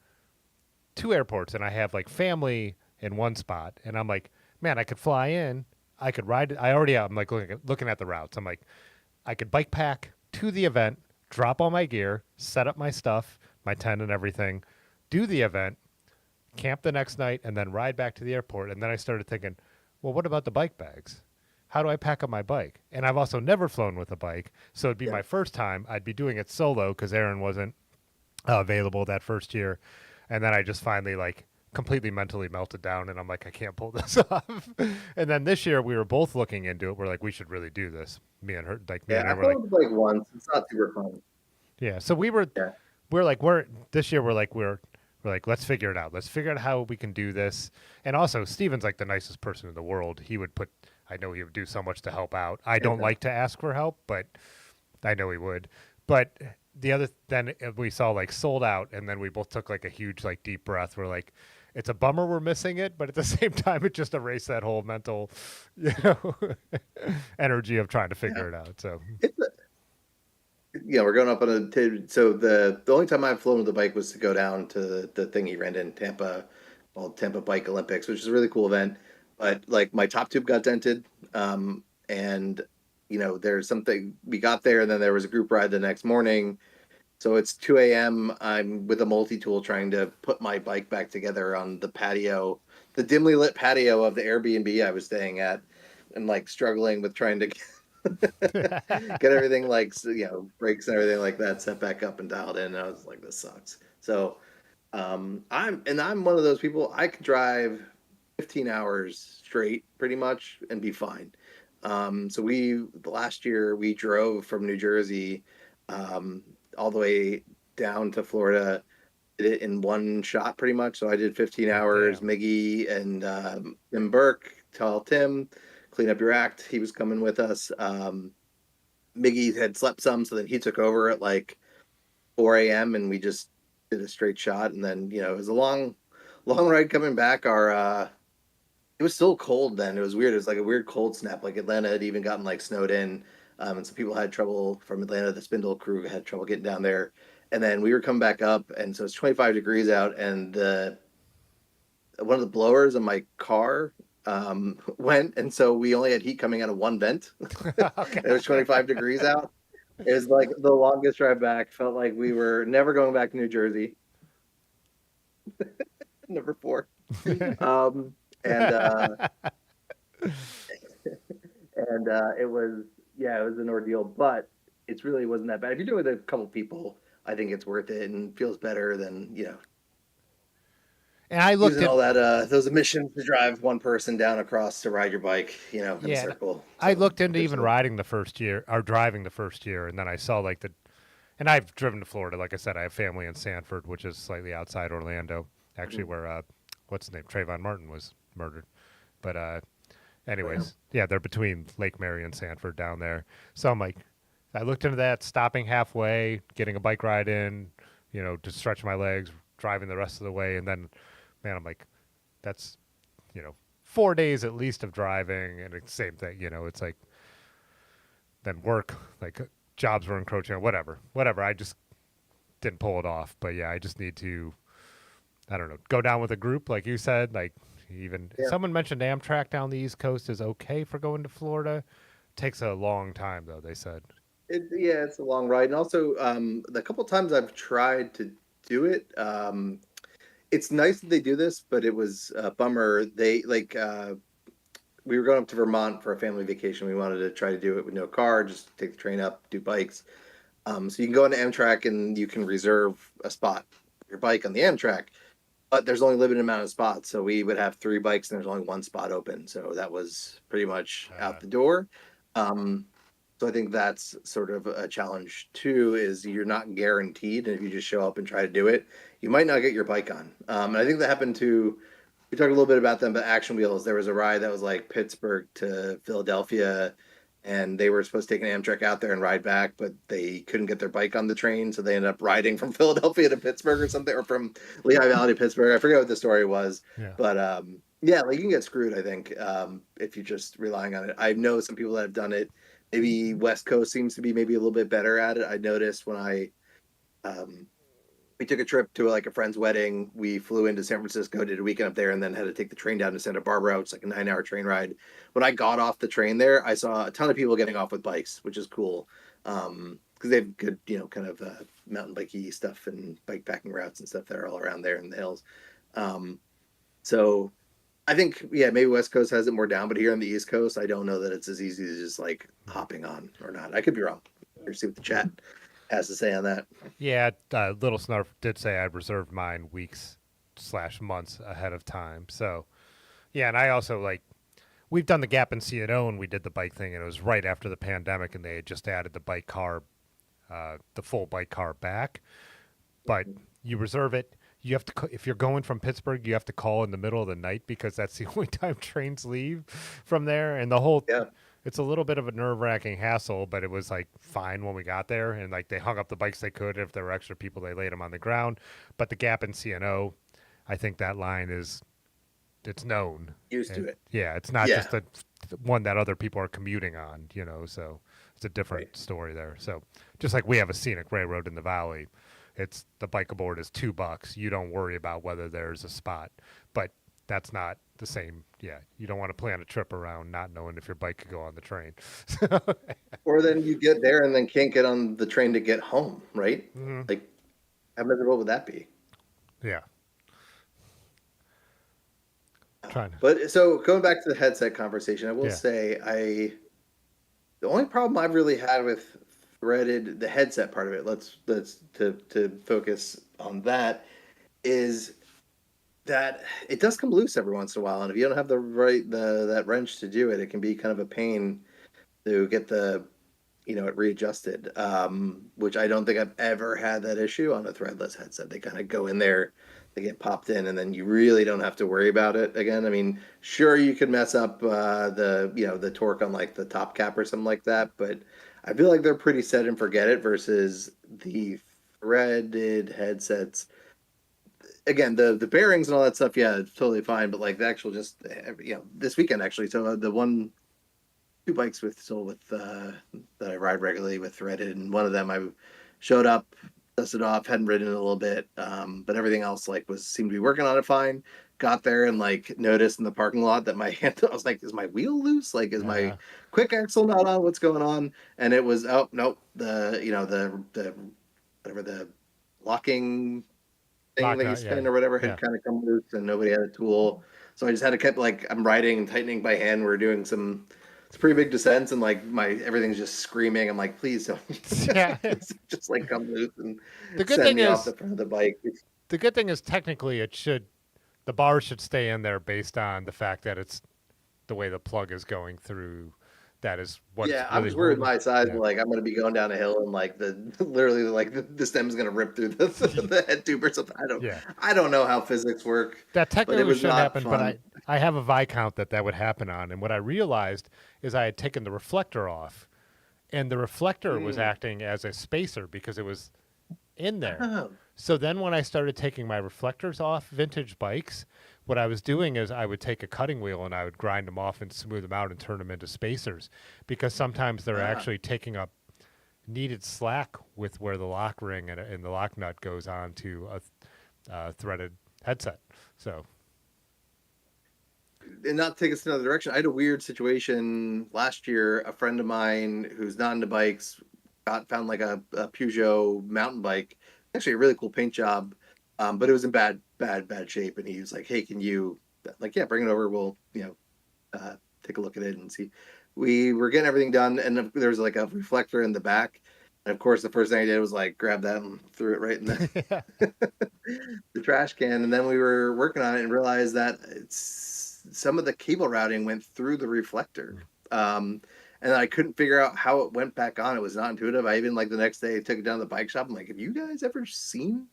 two airports, and I have like family in one spot, and I'm like, man, I could fly in, I could ride it. I already I'm like looking at the routes. I'm like, I could bike pack to the event, drop all my gear, set up my stuff, my tent and everything, do the event, camp the next night, and then ride back to the airport. And then I started thinking, well, what about the bike bags? How do I pack up my bike? And I've also never flown with a bike, so it'd be Yeah. my first time. I'd be doing it solo because Aaron wasn't available that first year. And then I just finally like completely mentally melted down, and I'm like, I can't pull this off. And then this year we were both looking into it. We're like, we should really do this. Me Yeah, and I her were like, flown like once. It's not super fun. yeah. So Yeah. we're this year we're like, let's figure it out. Let's figure out how we can do this. And also Steven's like the nicest person in the world. I know he would do so much to help out. I don't Yeah. like to ask for help, but I know he would. But then we saw like sold out, and then we both took like a huge like deep breath. We're like, it's a bummer we're missing it, but at the same time, it just erased that whole mental, you know, energy of trying to Yeah. figure it out. So It's we're going up on so the only time I've flown with a bike was to go down to the thing he ran in Tampa, called Tampa Bike Olympics, which is a really cool event. But like my top tube got dented, and there's something we got there, and then there was a group ride the next morning. So it's 2 a.m. I'm with a multi-tool trying to put my bike back together on the patio, the dimly lit patio of the Airbnb I was staying at, and like struggling with trying to get everything like brakes and everything like that set back up and dialed in. And I was like, this sucks. So I'm one of those people. I could drive 15 hours straight pretty much and be fine. So the last year we drove from New Jersey um, all the way down to Florida, did it in one shot pretty much. So I did 15 oh hours. damn. Miggy and Tim Burke, tell Tim, clean up your act. He was coming with us. Miggy had slept some, so then he took over at like 4 a.m. and we just did a straight shot. And then it was a long ride coming back. Our It was still cold then. It was weird. It was like a weird cold snap. Like Atlanta had even gotten like snowed in, and some people had trouble from Atlanta. The Spindle crew had trouble getting down there, and then we were coming back up, and so it's 25 degrees out, and the one of the blowers in my car went, and so we only had heat coming out of one vent. Okay. It was 25 degrees out. It was like the longest drive back. Felt like we were never going back to New Jersey. Number four. Um, and it was, yeah, it was an ordeal, but it really wasn't that bad. If you do it with a couple people, I think it's worth it and feels better than And I looked using at all that those emissions to drive one person down across to ride your bike, in a yeah, and circle. I So looked into there's even no. riding the first year or driving the first year, and then I saw and I've driven to Florida. Like I said, I have family in Sanford, which is slightly outside Orlando, actually, where what's his name, Trayvon Martin was murdered. But Wow. anyways, yeah, they're between Lake Mary and Sanford down there. So I'm like, I looked into that, stopping halfway, getting a bike ride in, to stretch my legs, driving the rest of the way, and then, man, I'm like, that's 4 days at least of driving, and it's the same thing. It's like then work, like jobs were encroaching, whatever. I just didn't pull it off. But yeah, I just need to, I don't know, go down with a group, like you said. Like even Yeah. someone mentioned Amtrak down the East Coast is okay for going to Florida. Takes a long time though. They said. Yeah, it's a long ride, and also the couple times I've tried to do it, it's nice that they do this, but it was a bummer. They like we were going up to Vermont for a family vacation. We wanted to try to do it with no car, just take the train up, do bikes. So you can go into Amtrak and you can reserve a spot for your bike on the Amtrak, but there's only a limited amount of spots. So we would have three bikes and there's only one spot open. So that was pretty much out the door. Um, so I think that's sort of a challenge too, is you're not guaranteed. And if you just show up and try to do it, you might not get your bike on. And I think that happened to, we talked a little bit about them, but Action Wheels, there was a ride that was like Pittsburgh to Philadelphia, and they were supposed to take an Amtrak out there and ride back, but they couldn't get their bike on the train, so they ended up riding from Philadelphia to Pittsburgh or something, or from Lehigh Valley to Pittsburgh. I forget what the story was, Yeah. but yeah, like you can get screwed, I think, if you're just relying on it. I know some people that have done it. Maybe West Coast seems to be maybe a little bit better at it. I noticed when um, we took a trip to like a friend's wedding. We flew into San Francisco, did a weekend up there, and then had to take the train down to Santa Barbara. It's like a 9-hour train ride. When I got off the train there, I saw a ton of people getting off with bikes, which is cool. Because they have good, kind of mountain bikey stuff and bike packing routes and stuff that are all around there in the hills. Um, so I think, yeah, maybe West Coast has it more down, but here on the East Coast, I don't know that it's as easy as just like hopping on or not. I could be wrong. Let's see what the chat has to say on that. Yeah, Little Snarf did say I'd reserved mine weeks/months ahead of time. So, yeah, and I also we've done the Gap in C&O and we did the bike thing, and it was right after the pandemic, and they had just added the bike car, the full bike car back. But you reserve it. You have to, if you're going from Pittsburgh, you have to call in the middle of the night because that's the only time trains leave from there. And the whole, Yeah. it's a little bit of a nerve-wracking hassle, but it was like fine when we got there, and like they hung up the bikes they could. If there were extra people, they laid them on the ground. But the Gap in C&O, I think that line is, it's known. Used to it. Yeah, it's not Yeah. just the one that other people are commuting on, so it's a different Right. story there. So just like we have a scenic railroad in the valley, it's the bike aboard is $2. You don't worry about whether there's a spot, but that's not the same. Yeah, you don't want to plan a trip around not knowing if your bike could go on the train. Or then you get there and then can't get on the train to get home, right? Mhm. Like, how miserable would that be? Yeah. Trying to. But so going back to the headset conversation, I will Yeah. say the only problem I've really had with threaded the headset part of it, let's to focus on that, is that it does come loose every once in a while, and if you don't have that wrench to do it, it can be kind of a pain to get it readjusted. Which I don't think I've ever had that issue on a threadless headset. They kind of go in there, they get popped in, and then you really don't have to worry about it again. I mean, sure, you could mess up the torque on like the top cap or something like that, but I feel like they're pretty set and forget it versus the threaded headsets. Again, the bearings and all that stuff, yeah, it's totally fine. But like the actual just this weekend actually, so the two bikes with that I ride regularly with threaded, and one of them I showed up, dusted off, hadn't ridden in a little bit, but everything else seemed to be working on it fine. Got there and like noticed in the parking lot that my hand, I was like, is my wheel loose? Like, is my quick axle not on? What's going on? And it was, oh nope, the whatever the locking thing Lock that you nut, spin yeah. or whatever Yeah. had kind of come loose, and nobody had a tool. So I just had to keep like I'm riding and tightening by hand. We're doing it's pretty big descents, and like everything's just screaming. I'm like, please don't Yeah. just like come loose and The good send thing me off is, the front of the bike. the good thing is technically the bar should stay in there based on the fact that it's the way the plug is going through. That is what Yeah, it's I'm really just worried holding. my size, Yeah. but like I'm gonna be going down a hill and like literally like the stem's gonna rip through the head tube or something. Yeah. I don't know how physics work, That but it technically was shouldn't not happen, but fun. I have a Viscount that would happen on. And what I realized is I had taken the reflector off, and the reflector was acting as a spacer because it was in there. Oh, So then when I started taking my reflectors off vintage bikes, what I was doing is I would take a cutting wheel and I would grind them off and smooth them out and turn them into spacers, because sometimes they're actually taking up needed slack with where the lock ring and the lock nut goes on to a threaded headset. So and not take us in another direction. I had a weird situation last year. A friend of mine who's not into bikes found like a Peugeot mountain bike, actually a really cool paint job, but it was in bad shape. And he was like, "Hey, can you like yeah, bring it over? We'll take a look at it and see. We were getting everything done, and there was like a reflector in the back. And of course, the first thing I did was like grab that and threw it right in Yeah. the trash can. And then we were working on it and realized that some of the cable routing went through the reflector. And I couldn't figure out how it went back on. It was not intuitive. I even like the next day took it down to the bike shop. I'm like, have you guys ever seen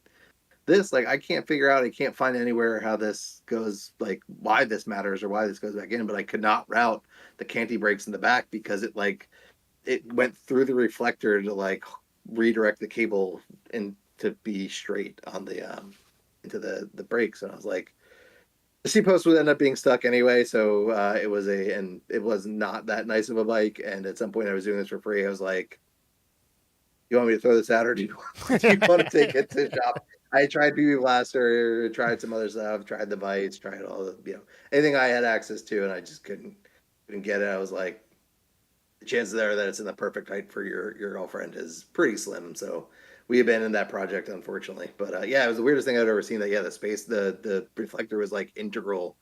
this? Like, I can't figure out, I can't find anywhere how this goes, like why this matters or why this goes back in, but I could not route the canty brakes in the back because it went through the reflector to like redirect the cable and to be straight on the into the brakes. And I was like, the seat post would end up being stuck anyway, so it was not that nice of a bike. And at some point, I was doing this for free. I was like, "You want me to throw this out, or do you want to take it to the shop?" I tried BB Blaster, tried some other stuff, tried the Bites, tried all the anything I had access to, and I just couldn't get it. I was like, the chances are that it's in the perfect height for your girlfriend is pretty slim. So we abandoned that project, unfortunately. But yeah, it was the weirdest thing I'd ever seen. That the reflector was like integral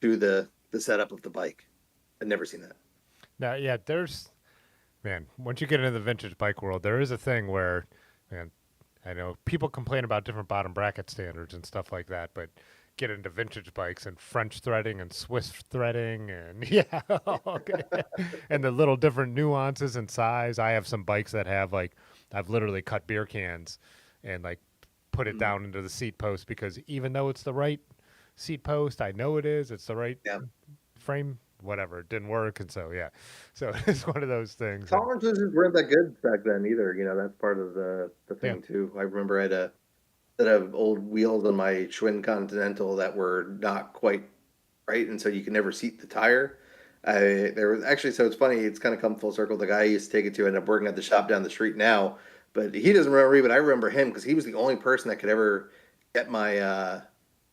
to the setup of the bike. I'd never seen that. Now, yeah, man, once you get into the vintage bike world, there is a thing where, man, I know people complain about different bottom bracket standards and stuff like that, but get into vintage bikes and French threading and Swiss threading and yeah, okay. And the little different nuances and size. I have some bikes that have like, I've literally cut beer cans and like put it down into the seat post because even though it's the right seat post, I know it's the right frame, whatever, it didn't work. And so, yeah, so it's one of those things. Tolerances weren't that good back then either. That's part of the thing too. I remember I had a set of old wheels on my Schwinn Continental that were not quite right, and so you can never seat the tire. There was actually, so it's funny, it's kind of come full circle. The guy I used to take it to ended up working at the shop down the street now, but he doesn't remember me, but I remember him because he was the only person that could ever get my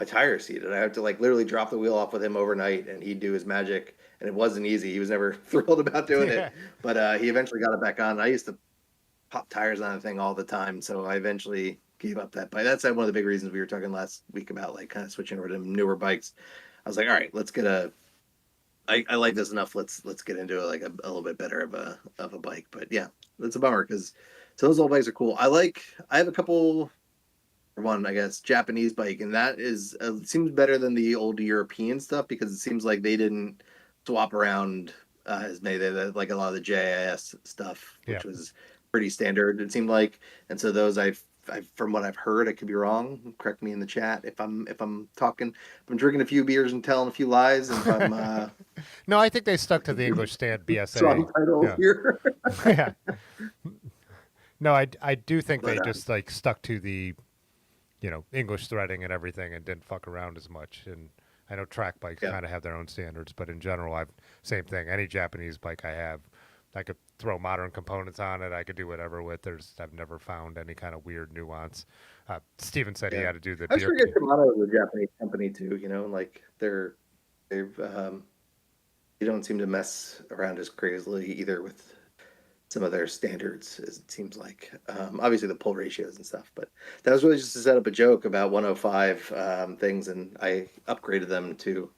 tire seated. I had to like literally drop the wheel off with him overnight, and he'd do his magic, and it wasn't easy. He was never thrilled about doing it, but he eventually got it back on. I used to pop tires on the thing all the time, so I eventually gave up that bike. That's one of the big reasons we were talking last week about like kind of switching over to newer bikes. I was like, all right, let's get I like this enough. Let's get into like a little bit better of a bike. But yeah, it's a bummer because those old bikes are cool. I have a couple, one I guess Japanese bike, and that is seems better than the old European stuff because it seems like they didn't swap around as many. They like a lot of the JIS stuff, which was pretty standard. It seemed like, and so those I've from what I've heard, I could be wrong. Correct me in the chat if I'm talking. If I'm drinking a few beers and telling a few lies, and if I'm no, I think they stuck to the English stand BSA. Strong title here. Yeah. No, I do think they just like stuck to the, English threading and everything and didn't fuck around as much. And I know track bikes kind of have their own standards, but in general, same thing. Any Japanese bike I have, I could throw modern components on it. I could do whatever with. I've never found any kind of weird nuance. Steven said he had to do the. I forget Shimano is a Japanese company too. Like they've you don't seem to mess around as crazily either with some of their standards, as it seems like. Obviously the pull ratios and stuff, but that was really just to set up a joke about 105 things, and I upgraded them to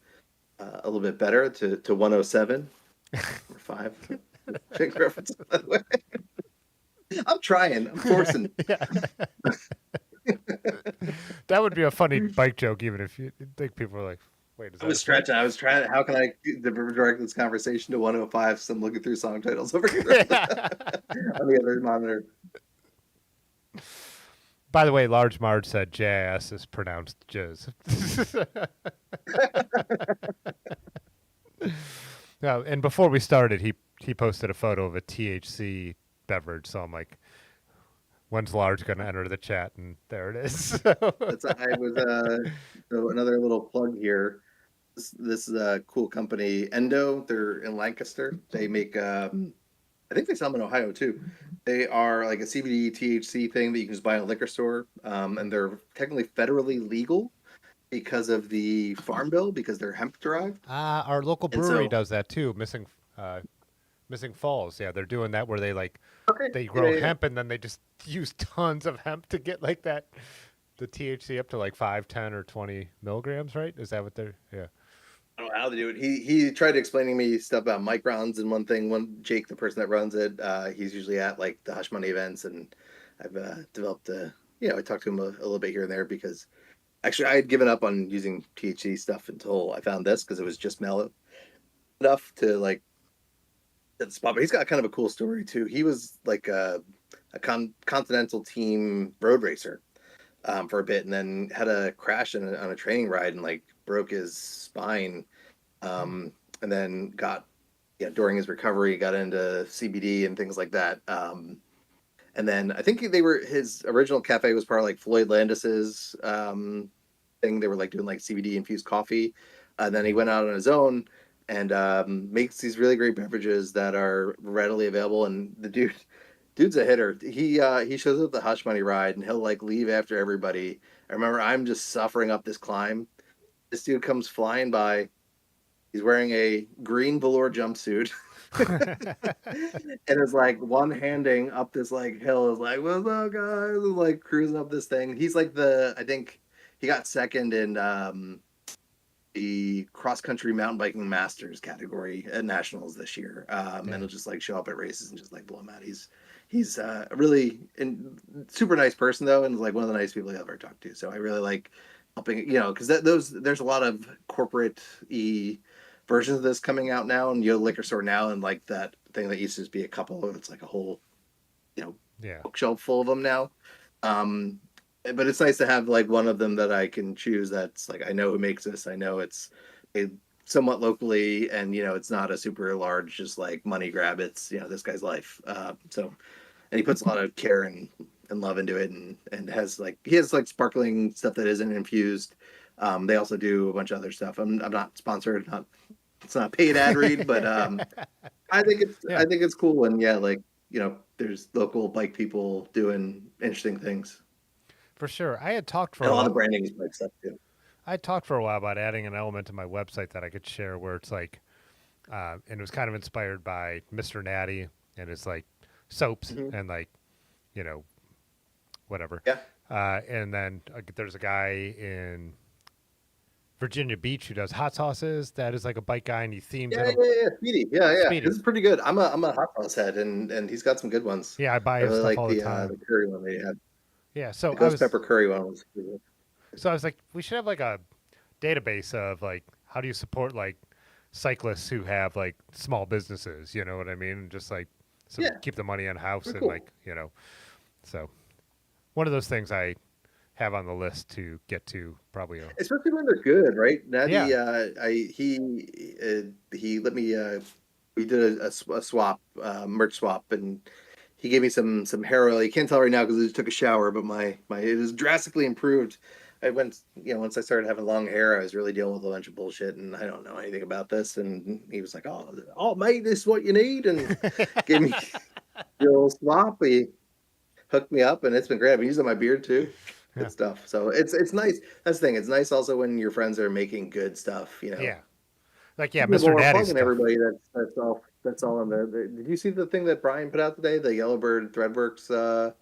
a little bit better to 107 or 5. Check reference, by the way. I'm trying. I'm forcing. That would be a funny bike joke, even if you think people are like, wait, I was stretching. I was trying. How can I direct this conversation to 105? So I'm looking through song titles over here on the other monitor. By the way, Large Marge said JIS is pronounced jizz. Now, and before we started, he posted a photo of a THC beverage, so I'm like, when's Large going to enter the chat? And there it is. So another little plug here. This is a cool company, Endo. They're in Lancaster. They make, I think they sell them in Ohio too. They are like a CBD THC thing that you can just buy in a liquor store, and they're technically federally legal because of the farm bill, because they're hemp derived. Our local brewery does that too. Missing Falls. Yeah, they're doing that where they they grow hemp and then they just use tons of hemp to get like the THC up to like 5, 10, or 20 milligrams, right? Is that what they're? Yeah. I don't know how to do it. He tried explaining me stuff about microns and one thing. One Jake, the person that runs it, he's usually at like the Hush Money events, and I've developed a I talked to him a little bit here and there because actually I had given up on using THC stuff until I found this because it was just mellow enough to like at the spot. But he's got kind of a cool story too. He was like a continental team road racer for a bit, and then had a crash on a training ride and like broke his spine, and then got during his recovery got into CBD and things like that. And then I think they were his original cafe was part of like Floyd Landis's thing. They were like doing like CBD infused coffee. And then he went out on his own and makes these really great beverages that are readily available. And the dude's a hitter. He shows up at the Hush Money ride and he'll like leave after everybody. I remember I'm just suffering up this climb. This dude comes flying by. He's wearing a green velour jumpsuit. And it's like one handing up this like hill is like, what's up guys? And, like cruising up this thing. He's like I think he got second in the cross country mountain biking masters category at nationals this year. And he'll just like show up at races and just like blow him out. He's a really super nice person though, and like one of the nice people I've ever talked to. So I really like helping, because there's a lot of corporate versions of this coming out now, and liquor store now, and like that thing that used to just be a couple, it's like a whole bookshelf full of them now. But it's nice to have like one of them that I can choose that's like I know who makes this, I know it's somewhat locally, and it's not a super large just like money grab. It's this guy's life. So and he puts a lot of care and love into it, and he has like sparkling stuff that isn't infused. They also do a bunch of other stuff. I'm not sponsored, it's not a paid ad read, but I think it's cool when there's local bike people doing interesting things. For sure. I had talked for And a a lot while. of branding is bike stuff too. I had talked for a while about adding an element to my website that I could share where it's like, and it was kind of inspired by Mr. Natty, and it's like soaps and like, whatever. Yeah. And then there's a guy in Virginia Beach who does hot sauces. That is like a bike guy, and he themes it. Yeah. Speedy. Yeah. Speedy. This is pretty good. I'm a hot sauce head, and he's got some good ones. Yeah, I buy I his really stuff like all the time. the curry one they had. Yeah, so The ghost pepper curry one was pretty good. So I was like, we should have like a database of like, how do you support like cyclists who have like small businesses? You know what I mean? And just like, keep the money in house and cool. So one of those things I have on the list to get to probably. Especially when they're good, right? Natty, he let me. We did a swap, merch swap, and he gave me some hair oil. You can't tell right now because I just took a shower, but my it is drastically improved. I went, once I started having long hair, I was really dealing with a bunch of bullshit, and I don't know anything about this. And he was like, "Oh, mate, this is what you need," and gave me a little swap. He hooked me up, and it's been great. I've been using my beard too. Good stuff. So it's nice. That's the thing. It's nice also when your friends are making good stuff. Yeah. Like Mr. Natty stuff. Everybody that's all in there. Did you see the thing that Brian put out today? The Yellowbird Threadworks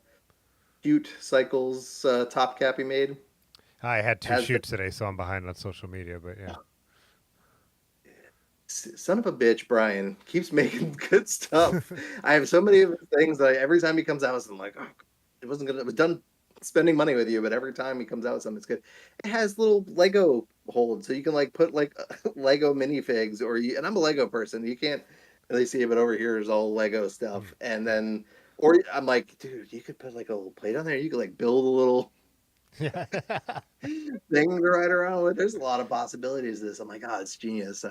cute cycles top cap he made. I had two shoots today, so I'm behind on social media. But yeah. Son of a bitch, Brian keeps making good stuff. I have so many of the things that every time he comes out, I'm like, oh, it was done spending money with you, but every time he comes out with something, it's good. It has little Lego holds, so you can like put like Lego minifigs, and I'm a Lego person. You can't really see it, but over here is all Lego stuff. And then, or I'm like, dude, you could put like a little plate on there. You could like build a little thing to ride around with. There's a lot of possibilities to this. I'm like, oh, it's genius.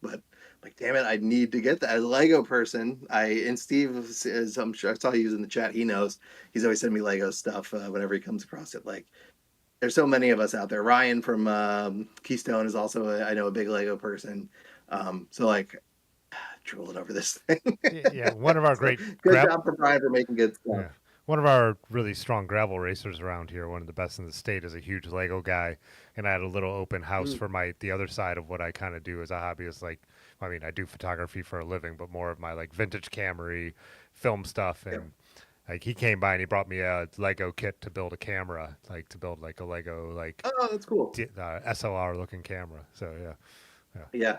But like, damn it, I need to get that. As a Lego person, and Steve is, I'm sure I saw you in the chat. He knows. He's always sending me Lego stuff whenever he comes across it. Like, there's so many of us out there. Ryan from Keystone is also, I know, a big Lego person. So like, drooling over this thing. Yeah, one of our great. Good job for Brian for making good stuff. Yeah. One of our really strong gravel racers around here, one of the best in the state, is a huge Lego guy, and I had a little open house for the other side of what I kind of do as a hobby. Is like, I mean, I do photography for a living, but more of my like vintage Camry film stuff, and like he came by and he brought me a Lego kit to build a camera, like to build like a Lego oh, that's cool, SLR looking camera. So yeah, Yeah,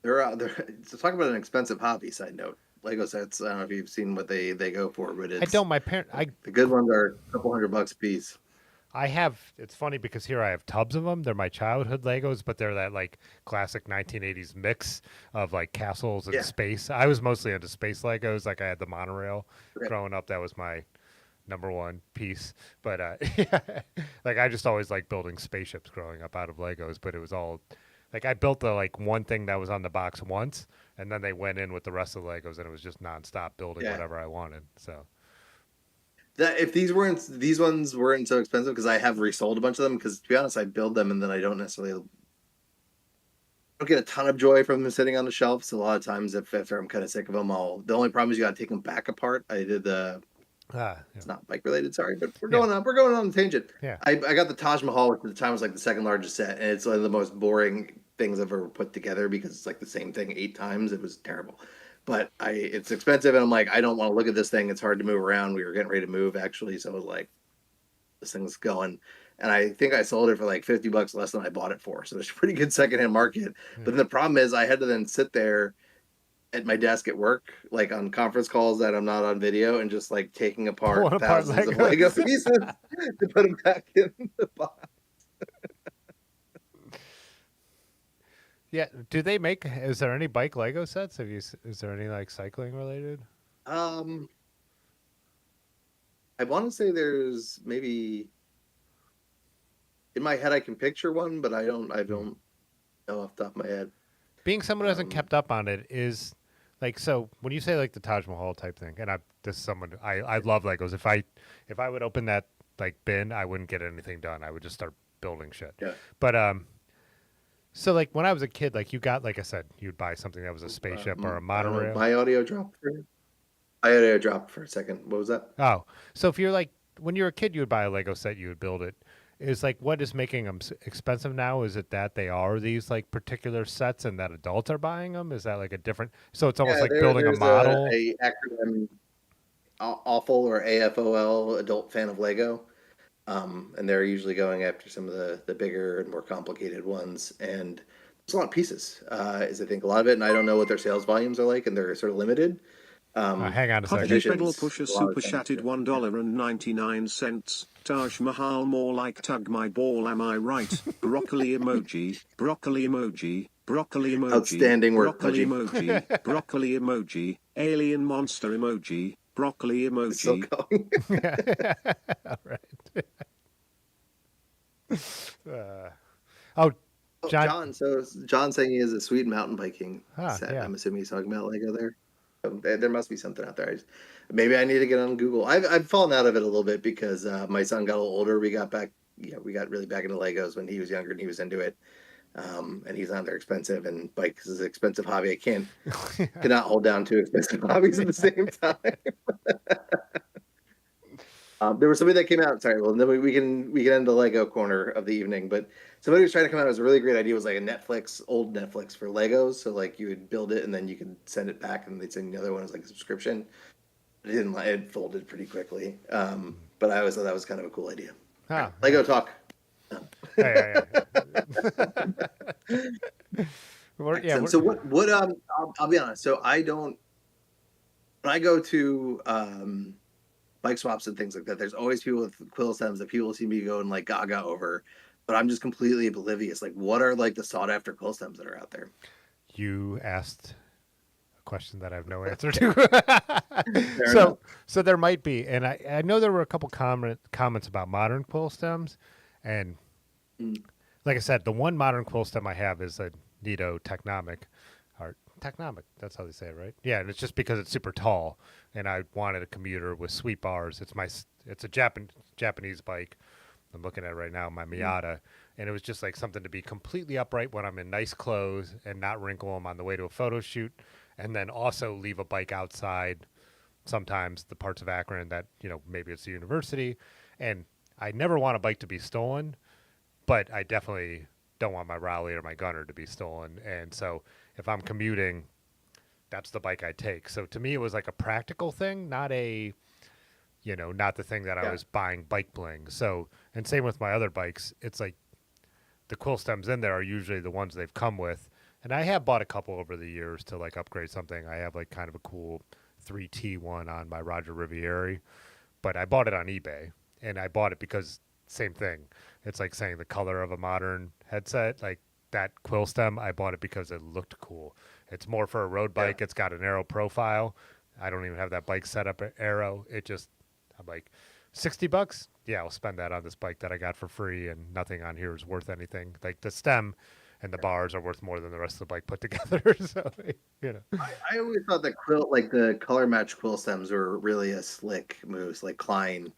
they're so talk about an expensive hobby. Side note, Lego sets. I don't know if you've seen what they go for, but I it's don't. My parent. the good ones are a couple $100 a piece. I have. It's funny because here I have tubs of them. They're my childhood Legos, but they're that like classic 1980s mix of like castles and Yeah. space. I was mostly into space Legos. Like I had the monorail Okay. growing up. That was my number one piece. But yeah, like I just always liked building spaceships growing up out of Legos. But it was all like I built the like one thing that was on the box once, and then they went in with the rest of the Legos, and it was just nonstop building Yeah. whatever I wanted. So That if these ones weren't so expensive because I have resold a bunch of them because to be honest I build them and then I don't get a ton of joy from them sitting on the shelf. So a lot of times if after I'm kind of sick of them, I'll the only problem is you got to take them back apart. I did the yeah, it's not bike related, sorry, but yeah, we're going on a tangent. yeah. I got the Taj Mahal, which at the time was like the second largest set, and it's one of the most boring things I've ever put together because it's like the same thing 8 times. It was terrible. But it's expensive and I'm like, I don't want to look at this thing. It's hard to move around. We were getting ready to move actually, so I was like, this thing's going. And I think I sold it for like $50 less than I bought it for. So it's a pretty good secondhand market. Yeah. But then the problem is I had to then sit there at my desk at work, like on conference calls that I'm not on video, and just like taking apart Pulling apart thousands of Lego Legos. pieces to put them back in the box. Yeah. Do they make? Is there any bike Lego sets? Have you? Is there any like cycling related? Um, I want to say there's maybe in my head I can picture one, but I Hmm. don't know off the top of my head. Being someone who hasn't Um, kept up on it is like so. When you say like the Taj Mahal type thing, and this is someone I love Legos. If I would open that like bin, I wouldn't get anything done. I would just start building shit. yeah. But so like when I was a kid, like you got like I said, you'd buy something that was a spaceship or a I don't know. monorail. My audio dropped. My audio dropped for a second. What was that? Oh, so if you're like when you're a kid, you would buy a Lego set, you would build it. Is like what is making them expensive now? Is it that they are these like particular sets and that adults are buying them? Is that like a different? So it's almost Yeah, like building a there's model. a acronym awful or AFOL, adult fan of Lego. And they're usually going after some of the bigger and more complicated ones. And there's a lot of pieces, is I think a lot of it. And I don't know what their sales volumes are like, and they're sort of limited. Hang on a Hobby second. Pedal Editions, Pusher a lot of Super times. Chatted $1.99. Taj Mahal more like tug my ball, am I right? Broccoli emoji, broccoli emoji, broccoli emoji, Outstanding work, broccoli Pudgy. emoji, broccoli emoji, alien monster emoji, broccoli It's still emoji. going. All right. Uh, oh, Oh, John. John. So John saying he has a sweet mountain biking Ah, set. yeah. I'm assuming he's talking about Lego there. There must be something out there. Maybe I need to get on Google. I've fallen out of it a little bit because my son got a little older. We got back, we got really back into Legos when he was younger and he was into it. And he's not. They're expensive, and bikes is an expensive hobby. I cannot hold down two expensive hobbies at the same time. There was somebody that came out. Sorry, well, then we can end the Lego corner of the evening. But somebody was trying to come out. It was a really great idea. It was like a Netflix, old Netflix for Legos. So like you would build it and then you could send it back, and they'd send you another one as like a subscription. It didn't. It folded pretty quickly. But I always thought that was kind of a cool idea. All right, Ah, Lego talk. yeah, yeah. Excellent. So what I'll be honest. So I don't when I go to bike swaps and things like that, there's always people with quill stems that people seem to be going like gaga over, but I'm just completely oblivious. Like, what are like the sought after quill stems that are out there? You asked a question that I have no answer to. Fair enough. So there might be, and I know there were a couple comments about modern quill stems, and Mm. like I said, the one modern quill stem I have is a Nito Technomic, or Technomic. That's how they say it, right? Yeah, and it's just because it's super tall, and I wanted a commuter with sweep bars. It's a Japanese bike. I'm looking at it right now, my Miata, and it was just like something to be completely upright when I'm in nice clothes and not wrinkle them on the way to a photo shoot, and then also leave a bike outside. Sometimes the parts of Akron that maybe it's the university, and I never want a bike to be stolen, but I definitely don't want my Raleigh or my Gunner to be stolen. And so if I'm commuting, that's the bike I take. So to me, it was like a practical thing, not the thing that I Yeah. was buying bike bling. So, and same with my other bikes. It's like the quill stems in there are usually the ones they've come with. And I have bought a couple over the years to like upgrade something. I have like kind of a cool 3T one on my Roger Riviere, but I bought it on eBay, and I bought it because same thing. It's like saying the color of a modern headset, like that quill stem. I bought it because it looked cool. It's more for a road Yeah. bike. It's got an arrow profile. I don't even have that bike set up arrow. It just, I'm like, $60? Yeah, I'll spend that on this bike that I got for free, and nothing on here is worth anything. Like the stem and the bars are worth more than the rest of the bike put together. So, you know. I always thought that quill, like the color match quill stems, were really a slick moves, like Klein,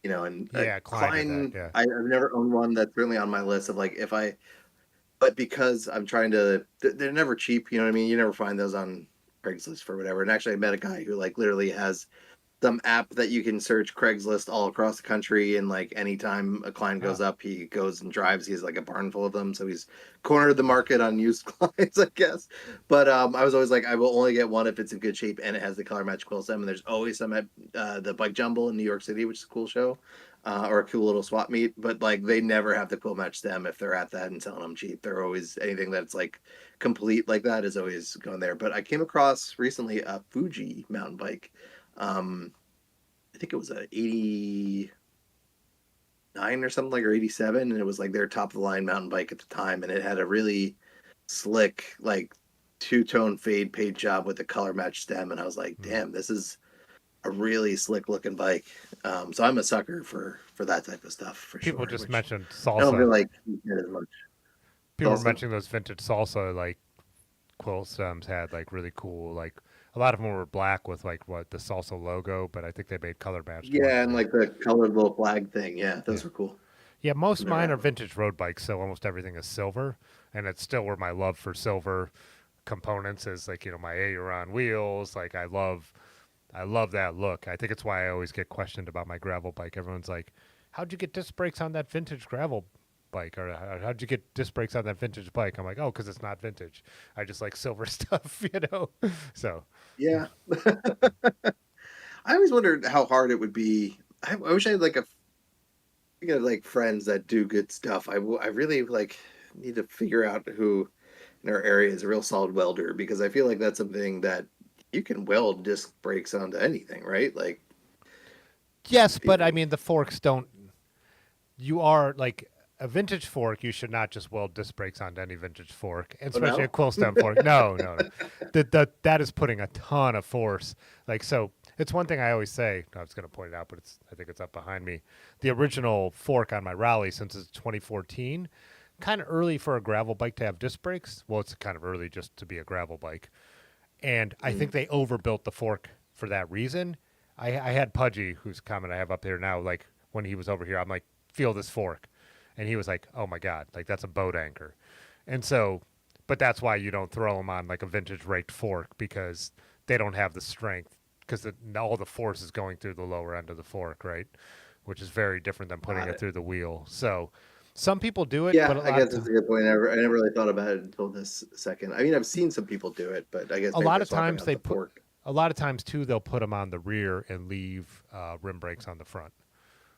and Yeah, Klein did that. Klein. Yeah. I've never owned one. That's certainly on my list of like if I, but because I'm trying to, they're never cheap. You know what I mean? You never find those on Craigslist for whatever. And actually, I met a guy who like literally has some app that you can search Craigslist all across the country, and like anytime a client goes Oh, up, he goes and drives. He has like a barn full of them, so he's cornered the market on used clients, I guess. But I was always like, I will only get one if it's in good shape and it has the color match quill stem. And there's always some at the Bike Jumble in New York City, which is a cool show, or a cool little swap meet. But like they never have the quill match stem if they're at that and selling them cheap. They're always anything that's like complete like that is always going there. But I came across recently a Fuji mountain bike. Um, I think it was a 89 or something like, or 87, and it was like their top of the line mountain bike at the time, and it had a really slick like two-tone fade paint job with the color match stem, and I was like, mm. damn, this is a really slick looking bike. So I'm a sucker for that type of stuff for People sure, just which mentioned I don't feel salsa. like you get as much. People were Also, mentioning those vintage salsa like quill stems had like really cool like a lot of them were black with like what the salsa logo, but I think they made color matched ones yeah, and now. like the colored little flag thing, yeah, Yeah. those were cool. Yeah, most Never mine had are one. vintage road bikes, so almost everything is silver, and it's still where my love for silver components is like, my aileron wheels, like I love that look. I think it's why I always get questioned about my gravel bike. Everyone's like, "How'd you get disc brakes on that vintage gravel bike?" Or "How'd you get disc brakes on that vintage bike?" I'm like, "Oh, because it's not vintage. I just like silver stuff." So, Yeah. I always wondered how hard it would be. I wish I had like like friends that do good stuff. I really like need to figure out who in our area is a real solid welder, because I feel like that's something that you can weld disc brakes onto anything, right? Like, yes, you but I know, mean the forks don't. You are like a vintage fork. You should not just weld disc brakes onto any vintage fork, and oh especially a no, quill stem fork. No, no, no. That is putting a ton of force. Like so, it's one thing I always say. I was going to point it out, but I think it's up behind me. The original fork on my Raleigh, since it's 2014, kind of early for a gravel bike to have disc brakes. Well, it's kind of early just to be a gravel bike, and I think mm, they overbuilt the fork for that reason. I had Pudgy, whose comment I have up here now, like when he was over here, I'm like, feel this fork. And he was like, oh my God, like that's a boat anchor. And so, but that's why you don't throw them on like a vintage raked fork because they don't have the strength because all the force is going through the lower end of the fork, right? Which is very different than putting got it it. through the wheel. So some people do it, but Yeah, I guess that's a good point. I never really thought about it until this second. I mean, I've seen some people do it, but I guess a maybe lot they're of swapping times out they the put, fork. a lot of times too, they'll put them on the rear and leave rim brakes on the front.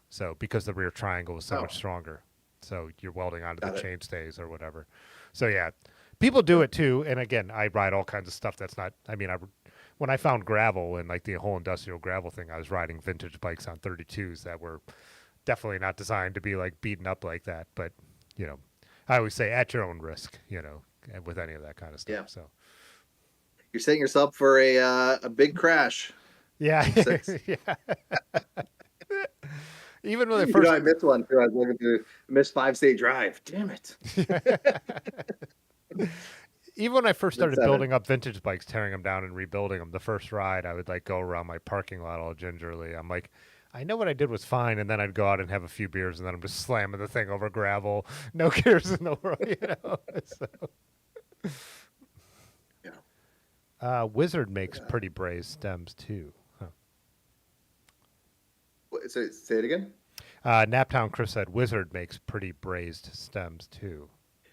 So because the rear triangle is so Oh, much stronger, so you're welding onto the got it. chain stays or whatever. So yeah, people do it too. And again, I ride all kinds of stuff that's not. I mean, when I found gravel and like the whole industrial gravel thing, I was riding vintage bikes on 32s that were definitely not designed to be like beaten up like that. But you know, I always say at your own risk. With any of that kind of stuff. Yeah, So you're setting yourself for a big crash. yeah, Six. yeah. Even when they You know, first I missed one too. I was looking to miss 5 state drive. Damn it. even when I first Then started seven. building up vintage bikes, tearing them down and rebuilding them, the first ride I would like go around my parking lot all gingerly. I'm like, I know what I did was fine, and then I'd go out and have a few beers, and then I'm just slamming the thing over gravel, no cares in the world. So, Yeah. Wizard makes Yeah. pretty braised stems too. Huh. Say it again. Naptown Chris said Wizard makes pretty braised stems too.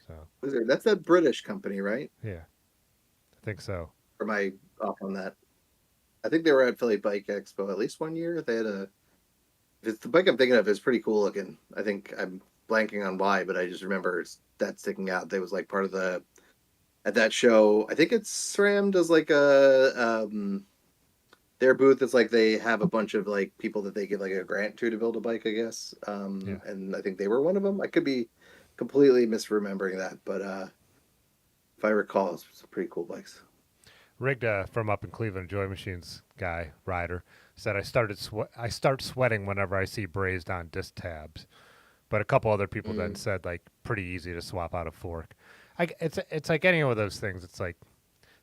So That's a British company, right? yeah, I think so. Or am I off on that? I think they were at Philly Bike Expo at least one year. They had a. If it's the bike I'm thinking of is pretty cool looking. I think I'm blanking on why, but I just remember that sticking out. That was like part of the at that show. I think it's SRAM does like a their booth is like they have a bunch of like people that they give like a grant to build a bike, I guess. Yeah. And I think they were one of them. I could be completely misremembering that, but if I recall, it's some pretty cool bikes. Rigged from up in Cleveland, Joy Machines guy rider said I start sweating whenever I see brazed on disc tabs. But a couple other people then Mm. said like pretty easy to swap out a fork. It's like any of those things. It's like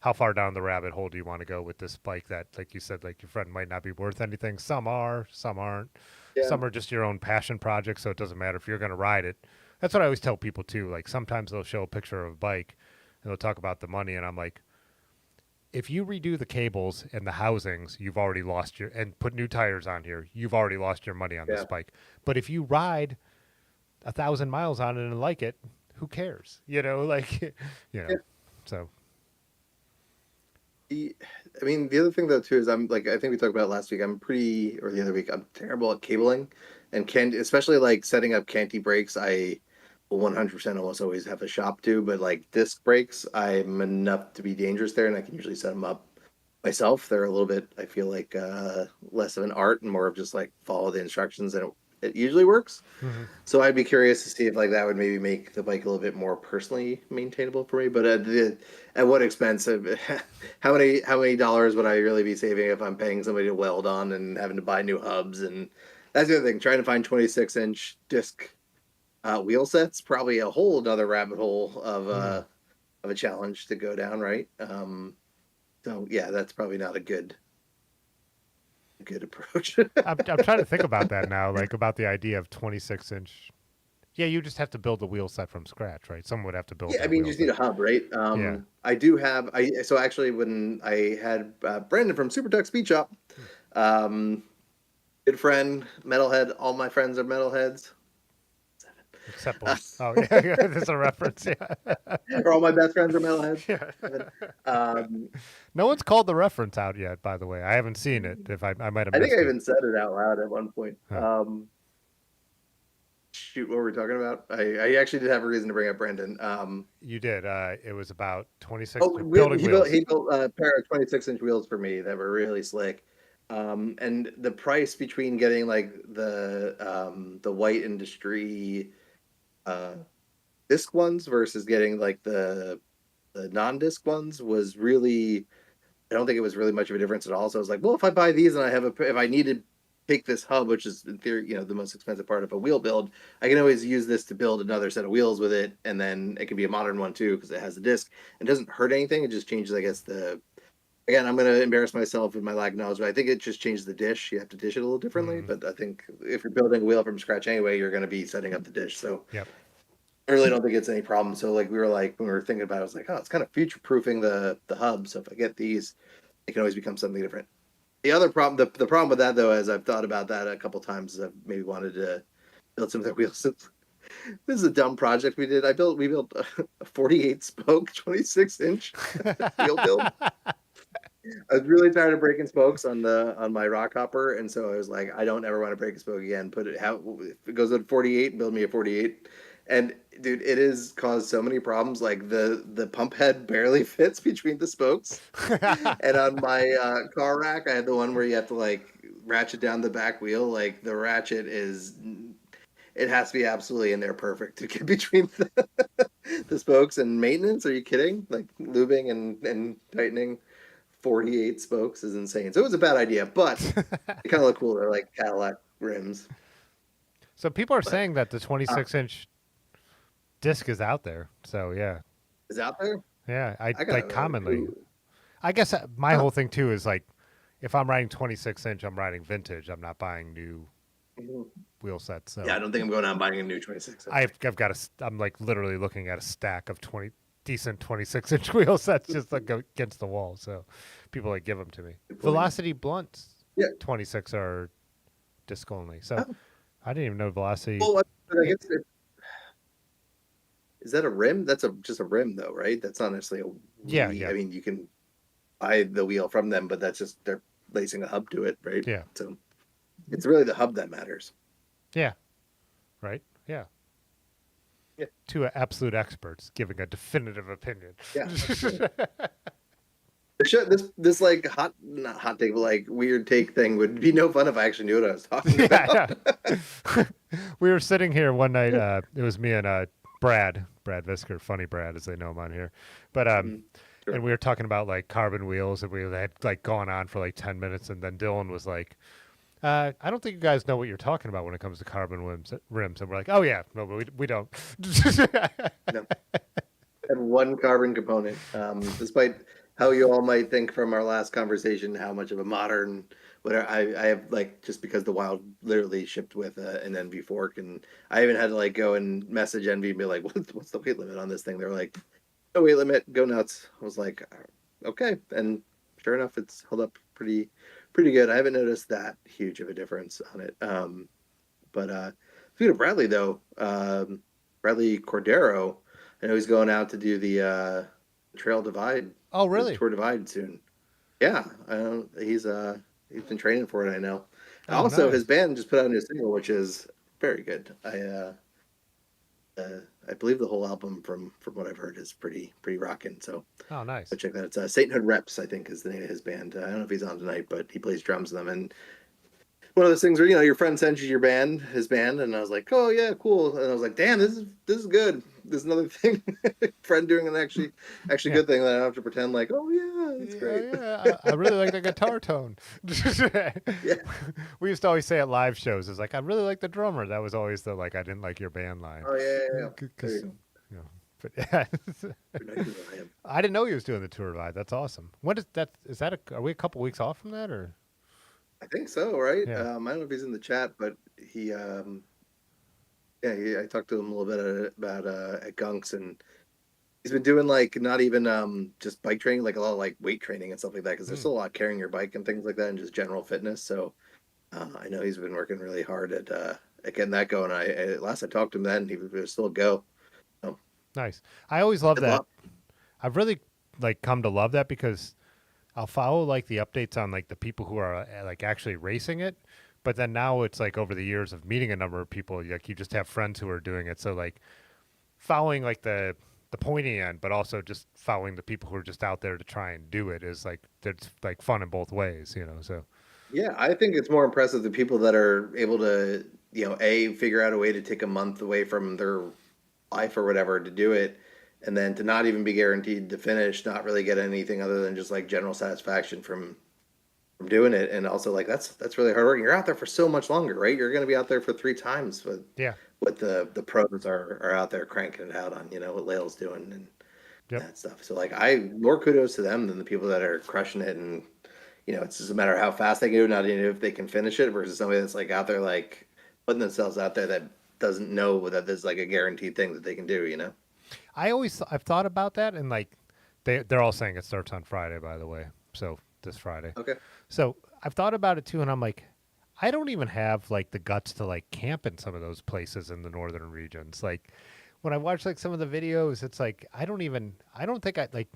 how far down the rabbit hole do you want to go with this bike that, like you said, like your friend might not be worth anything. Some are, some aren't. Yeah, Some are just your own passion projects, so it doesn't matter if you're going to ride it. That's what I always tell people too. Like sometimes they'll show a picture of a bike and they'll talk about the money, and I'm like, if you redo the cables and the housings, you've already lost your and put new tires on here. You've already lost your money on this yeah. bike. But if you ride 1,000 miles on it and like it, who cares? You know, like you know. Yeah. So I mean, the other thing though too is I'm like I think we talked about it last week. I'm pretty, or the other week. I'm terrible at cabling, and can especially like setting up canty brakes. I will 100% almost always have a shop do, but like disc brakes, I'm enough to be dangerous there, and I can usually set them up myself. They're a little bit, I feel like, less of an art and more of just like follow the instructions, and it usually works. mhm. So I'd be curious to see if like that would maybe make the bike a little bit more personally maintainable for me. But at what expense? How many dollars would I really be saving if I'm paying somebody to weld on and having to buy new hubs? And that's the other thing. Trying to find 26-inch disc wheel sets probably a whole another rabbit hole of a challenge to go down, right? So yeah, that's probably not a good approach. I'm trying to think about that now, like about the idea of 26-inch. Yeah, you just have to build the wheel set from scratch, right? Someone would have to build Yeah, I that mean, you wheel just need set. a hub, right? Yeah. I do have. I so actually when I had Brandon from Super Duck Speed Shop, um, good friend, metalhead. All my friends are metalheads, Except one. Oh yeah, yeah. There's a reference. Yeah. or all my best friends are metalheads. Yeah. Um, No one's called the reference out yet, by the way. I haven't seen it. If I might have I think missed I it. even said it out loud at one point. Huh. Shoot, what were we talking about? I actually did have a reason to bring up Brandon. You did. It was about 26 Oh, building he built wheels. he built a pair of 26-inch wheels for me that were really slick. And the price between getting like the white industry uh disc ones versus getting like the non-disc ones was really, I don't think it was really much of a difference at all. So I was like, well, if I buy these and I have if I need to take this hub, which is in theory, the most expensive part of a wheel build, I can always use this to build another set of wheels with it, and then it can be a modern one too because it has a disc. It doesn't hurt anything. It just changes, I guess, the again, I'm going to embarrass myself with my lack of knowledge, but I think it just changes the dish. You have to dish it a little differently. Mm, But I think if you're building a wheel from scratch anyway, you're going to be setting up the dish. So yep. I really don't think it's any problem. So like we were like when we were thinking about it, I was like, oh, it's kind of future proofing the hub. So if I get these, it can always become something different. The other problem, the problem with that though, as I've thought about that a couple times, is I've maybe wanted to build some of the wheels. This is a dumb project we did. We built a 48 spoke, 26-inch wheel build. I was really tired of breaking spokes on my rock hopper, and so I was like, I don't ever want to break a spoke again. If it goes at 48, build me a 48. And dude, it has caused so many problems. Like the pump head barely fits between the spokes, and on my car rack, I had the one where you have to like ratchet down the back wheel. Like the ratchet it has to be absolutely in there perfect to get between the spokes and maintenance. Are you kidding? Like lubing and tightening 48 spokes is insane. So it was a bad idea, but they kind of look cool. They're like Cadillac rims. So people are But saying that the uh, 26-inch disc is out there. So yeah, is out there? yeah. I I like gotta. commonly. I guess my Huh. whole thing too is like, if I'm riding 26-inch, I'm riding vintage. I'm not buying new wheel sets. Yeah, So I don't think I'm going out and buying a new 26. I've got I'm like literally looking at a stack of 20 decent 26-inch wheel sets just like against the wall. So people like give them to me. Good point. Velocity blunts Yeah. 26 are disc only. So Oh, I didn't even know Velocity. well, but I Yeah, guess is that a rim? That's just a rim, though, right? That's not necessarily a yeah, wheel. yeah, I mean, you can buy the wheel from them, but that's just they're lacing a hub to it, right? yeah, So it's really the hub that matters. yeah. Right. Yeah. Yeah. two absolute experts giving a definitive opinion. Yeah. This like not hot take, but like weird take thing would be no fun if I actually knew what I was talking Yeah, about. yeah. We were sitting here one night. It was me and Brad Visker, funny Brad, as they know him on here. But Mhm. and Sure. we were talking about like carbon wheels, and we had like gone on for like 10 minutes, and then Dylan was like, "I don't think you guys know what you're talking about when it comes to carbon rims." And we're like, "Oh yeah, no, but we don't." No. And one carbon component. Despite how you all might think from our last conversation, how much of a modern whatever I have like just because the Wild literally shipped with an NV fork, and I even had to like go and message NV and be like, what's the weight limit on this thing? They're like, no weight limit, go nuts. I was like, okay, and sure enough, it's held up pretty good. I haven't noticed that huge of a difference on it. But speaking of Bradley though, Bradley Cordero, I know he's going out to do the Trail Divide, Oh the really? Tour Divide soon. Yeah, he's been training for it. I know. And Oh also, his nice. band just put out a new single, which is very good. I believe the whole album, from what I've heard, is pretty rocking. So Oh go nice. check that. It's Sainthood Reps, I think, is the name of his band. I don't know if he's on tonight, but he plays drums with them. And one of those things where your friend sends you his band, and I was like, oh yeah, cool. And I was like, damn, this is good. This is another thing, friend doing an actually Yeah. good thing that I don't have to pretend like, oh yeah, it's Yeah, great. yeah, I really like the guitar tone. Yeah, We used to always say at live shows, "It's like I really like the drummer." That was always the like I didn't like your band line, oh yeah. There because you go. you know. But yeah, Pretty nice of him. I didn't know he was doing the tour ride. That's awesome. When is that? Is that are we a couple weeks off from that or? I think so, right? Yeah. I don't know if he's in the chat, but he, yeah, I talked to him a little bit about at Gunks, and he's been doing like not even just bike training, like a lot of like weight training and stuff like that, because there's Hmm. still a lot of carrying your bike and things like that, and just general fitness. So I know he's been working really hard at getting that going. Last I talked to him, then he was still a go. So Nice. I always love good that. luck. I've really like come to love that because I'll follow like the updates on like the people who are like actually racing it. But then now it's like over the years of meeting a number of people, like you just have friends who are doing it. So like following like the pointy end, but also just following the people who are just out there to try and do it is like it's like fun in both ways, you know. So Yeah, I think it's more impressive the people that are able to, figure out a way to take a month away from their life or whatever to do it, and then to not even be guaranteed to finish, not really get anything other than just like general satisfaction from doing it. And also like that's really hard work. You're out there for so much longer, right? You're going to be out there for three times yeah, what the pros are out there cranking it out on, what Lail's doing and yep, that stuff. So like more kudos to them than the people that are crushing it, and it's just a matter of how fast they can do it, not even if they can finish it, versus somebody that's like out there like putting themselves out there that doesn't know that there's like a guaranteed thing that they can do. I've thought about that and like they're all saying it starts on Friday, by the way. So this Friday. Okay. So I've thought about it too, and I'm like, I don't even have like the guts to like camp in some of those places in the northern regions. Like when I watch like some of the videos, it's like I don't think I like.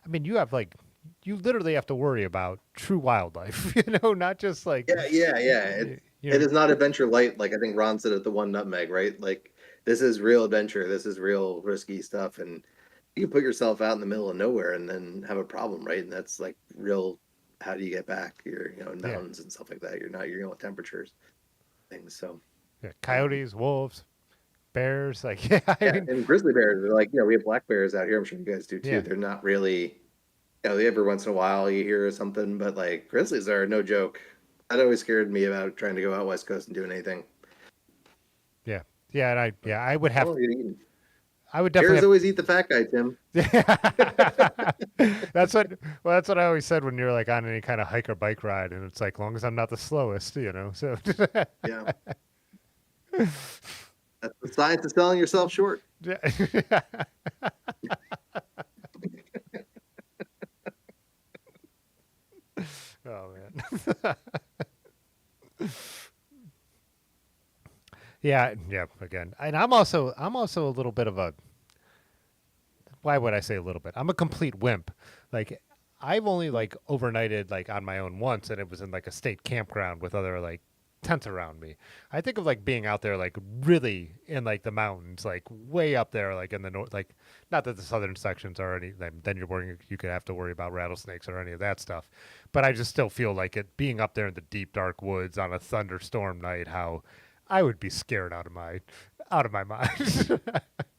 I mean, you literally have to worry about true wildlife, not just like, Yeah. you It know, is not adventure light, like I think Ron said at the one nutmeg, right? Like this is real adventure. This is real risky stuff, and you can put yourself out in the middle of nowhere and then have a problem, right? And that's like real. How do you get back? You're in yeah, mountains and stuff like that. You're with temperatures things. So yeah, um, coyotes, wolves, bears, like, yeah, I yeah, mean, and grizzly bears are like we have black bears out here. I'm sure you guys do too. yeah, They're not really. Every once in a while you hear something, but like grizzlies are no joke. That always scared me about trying to go out west coast and doing anything. yeah, yeah, and Oh, you're eating. I would definitely Bears have. always eat the fat guy, Tim. That's what I always said when you're like on any kind of hike or bike ride, and it's like, long as I'm not the slowest, you know. So, Yeah, that's the science of selling yourself short. yeah. Oh man. Yeah, yeah. Again, and I'm also a little bit of a. Why would I say a little bit? I'm a complete wimp. Like, I've only like overnighted like on my own once, and it was in like a state campground with other like tents around me. I think of like being out there, like really in like the mountains, like way up there, like in the north. Like not that the southern sections are any. Then you're worrying, you could have to worry about rattlesnakes or any of that stuff. But I just still feel like it being up there in the deep dark woods on a thunderstorm night. How I would be scared out of my mind.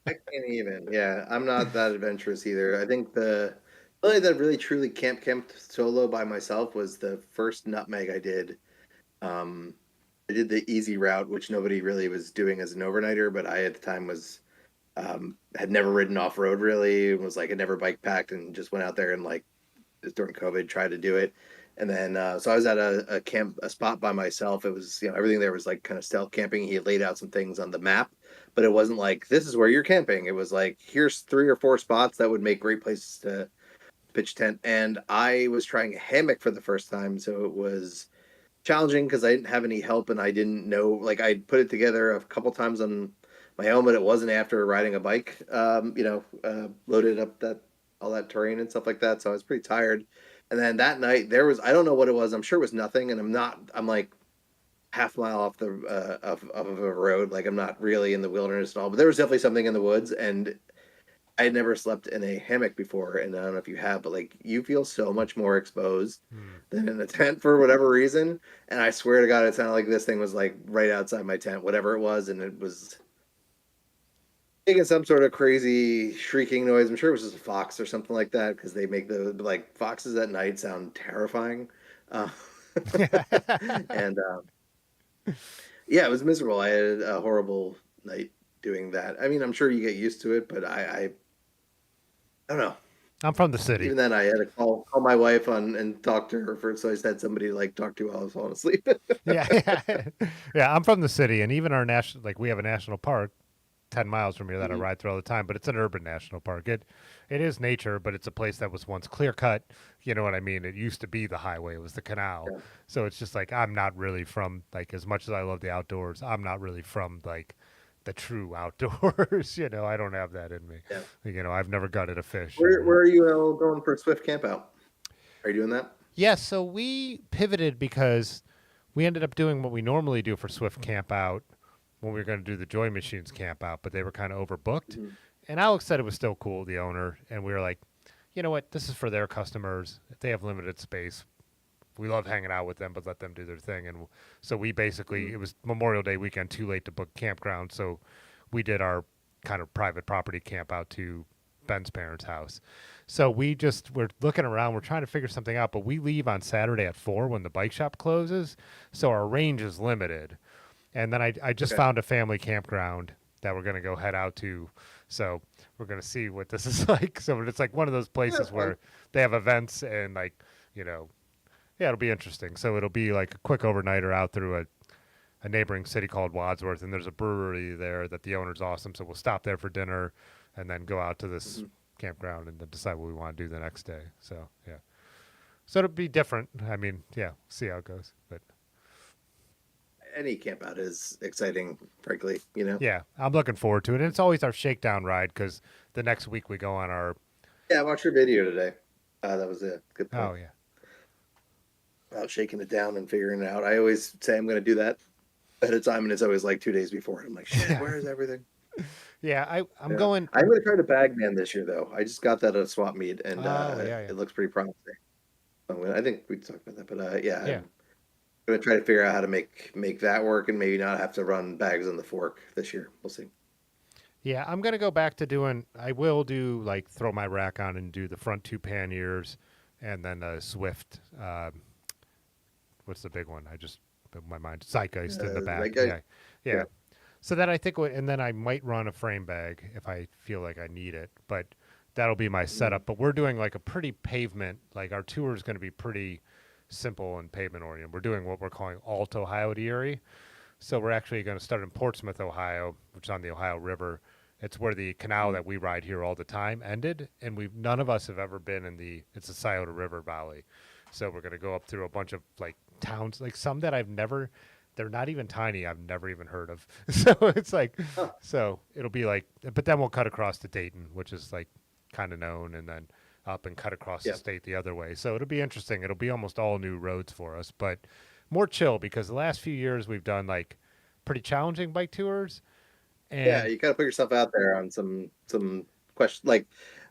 I can't even. Yeah, I'm not that adventurous either. I think the only that really truly camped solo by myself was the first nutmeg I did. Um, I did the easy route, which nobody really was doing as an overnighter, but I at the time was had never ridden off road really, and was like had never bike packed, and just went out there and like just during COVID tried to do it. And then so I was at a spot by myself. It was everything there was like kind of stealth camping. He had laid out some things on the map, but it wasn't like this is where you're camping. It was like here's 3 or 4 spots that would make great places to pitch tent. And I was trying a hammock for the first time, so it was challenging because I didn't have any help and I didn't know. Like I put it together a couple times on my own, but it wasn't after riding a bike. Loaded up that all that terrain and stuff like that, so I was pretty tired. And then that night there was I don't know what it was. I'm sure it was nothing, and I'm like half mile off the of a road. Like I'm not really in the wilderness at all, but there was definitely something in the woods, and I had never slept in a hammock before, and I don't know if you have, but like you feel so much more exposed Hmm. than in a tent for whatever reason. And I swear to God, it sounded like this thing was like right outside my tent, whatever it was, and it was making some sort of crazy shrieking noise. I'm sure it was just a fox or something like that because they make the like foxes at night sound terrifying. Uh, and yeah, it was miserable. I had a horrible night doing that. I mean, I'm sure you get used to it, but I don't know. I'm from the city. Even then, I had to call my wife on and talk to her first, so I just had somebody to like talk to while I was falling asleep. Yeah, yeah, yeah. I'm from the city, and even our national, like we have a national park 10 miles from here that I Mhm. ride through all the time, but it's an urban national park. It is nature, but it's a place that was once clear cut. You know what I mean? It used to be the highway, it was the canal. Yeah. So it's just like I'm not really from like as much as I love the outdoors, I'm not really from like the true outdoors. I don't have that in me. Yeah. I've never gutted a fish Where or are you all going for a Swift camp out? Are you doing that? yeah, so we pivoted because we ended up doing what we normally do for Swift Camp Out when we were going to do the Joy Machines Camp Out, but they were kind of overbooked. Mhm. And Alex said it was still cool, the owner, and we were like, you know what, this is for their customers. If they have limited space, we love hanging out with them, but let them do their thing. And so we basically, Mhm. it was Memorial Day weekend, too late to book campground, so we did our kind of private property camp out to Ben's parents' house. So we're looking around, we're trying to figure something out, but we leave on Saturday at 4 when the bike shop closes, so our range is limited. And then I just Okay. found a family campground that we're going to go head out to. So we're going to see what this is like. So it's like one of those Yeah, places that's fun. where they have events and like, you know, yeah, it'll be interesting. So it'll be like a quick overnighter out through a neighboring city called Wadsworth, and there's a brewery there that the owner's awesome. So we'll stop there for dinner and then go out to this Mhm. campground and then decide what we want to do the next day. So yeah, so it'll be different. I mean, yeah, see how it goes. But Any camp out is exciting, frankly. yeah, I'm looking forward to it. And it's always our shakedown ride because the next week we go on our Yeah, I watched your video today. That was a good point oh yeah about shaking it down and figuring it out. I always say I'm going to do that at a time, and it's always like 2 days before. I'm like, shit, yeah where is everything? yeah. I'm Yeah, going. I'm going to try the Bagman this year, though. I just got that at a swap meet, and Oh yeah yeah it looks pretty promising. I think we talked about that, but yeah, yeah. I'm going to try to figure out how to make that work, and maybe not have to run bags on the fork this year. We'll see. Yeah, I'm gonna go back to doing. I will do like throw my rack on and do the front two panniers, and then a Swift. What's the big one? I just my mind Zeitgeist in the back. That guy, Yeah, yeah. yeah. So that I think, and then I might run a frame bag if I feel like I need it. But that'll be my Mhm. setup. But we're doing like a pretty pavement. Like our tour is going to be pretty simple and pavement oriented. We're doing what we're calling Alt Ohio to Erie. So we're actually going to start in Portsmouth, Ohio, which is on the Ohio River. It's where the canal Mhm. that we ride here all the time ended, and we've none of us have ever been in the. It's the Scioto River Valley, so we're going to go up through a bunch of like towns, like some that I've never. They're not even tiny. I've never even heard of. So it's like, Huh. so it'll be like, but then we'll cut across to Dayton, which is like kind of known, and then up and cut across the Yeah. state the other way. So it'll be interesting. It'll be almost all new roads for us, but more chill because the last few years we've done like pretty challenging bike tours, Yeah, and you gotta put yourself out there on some question like,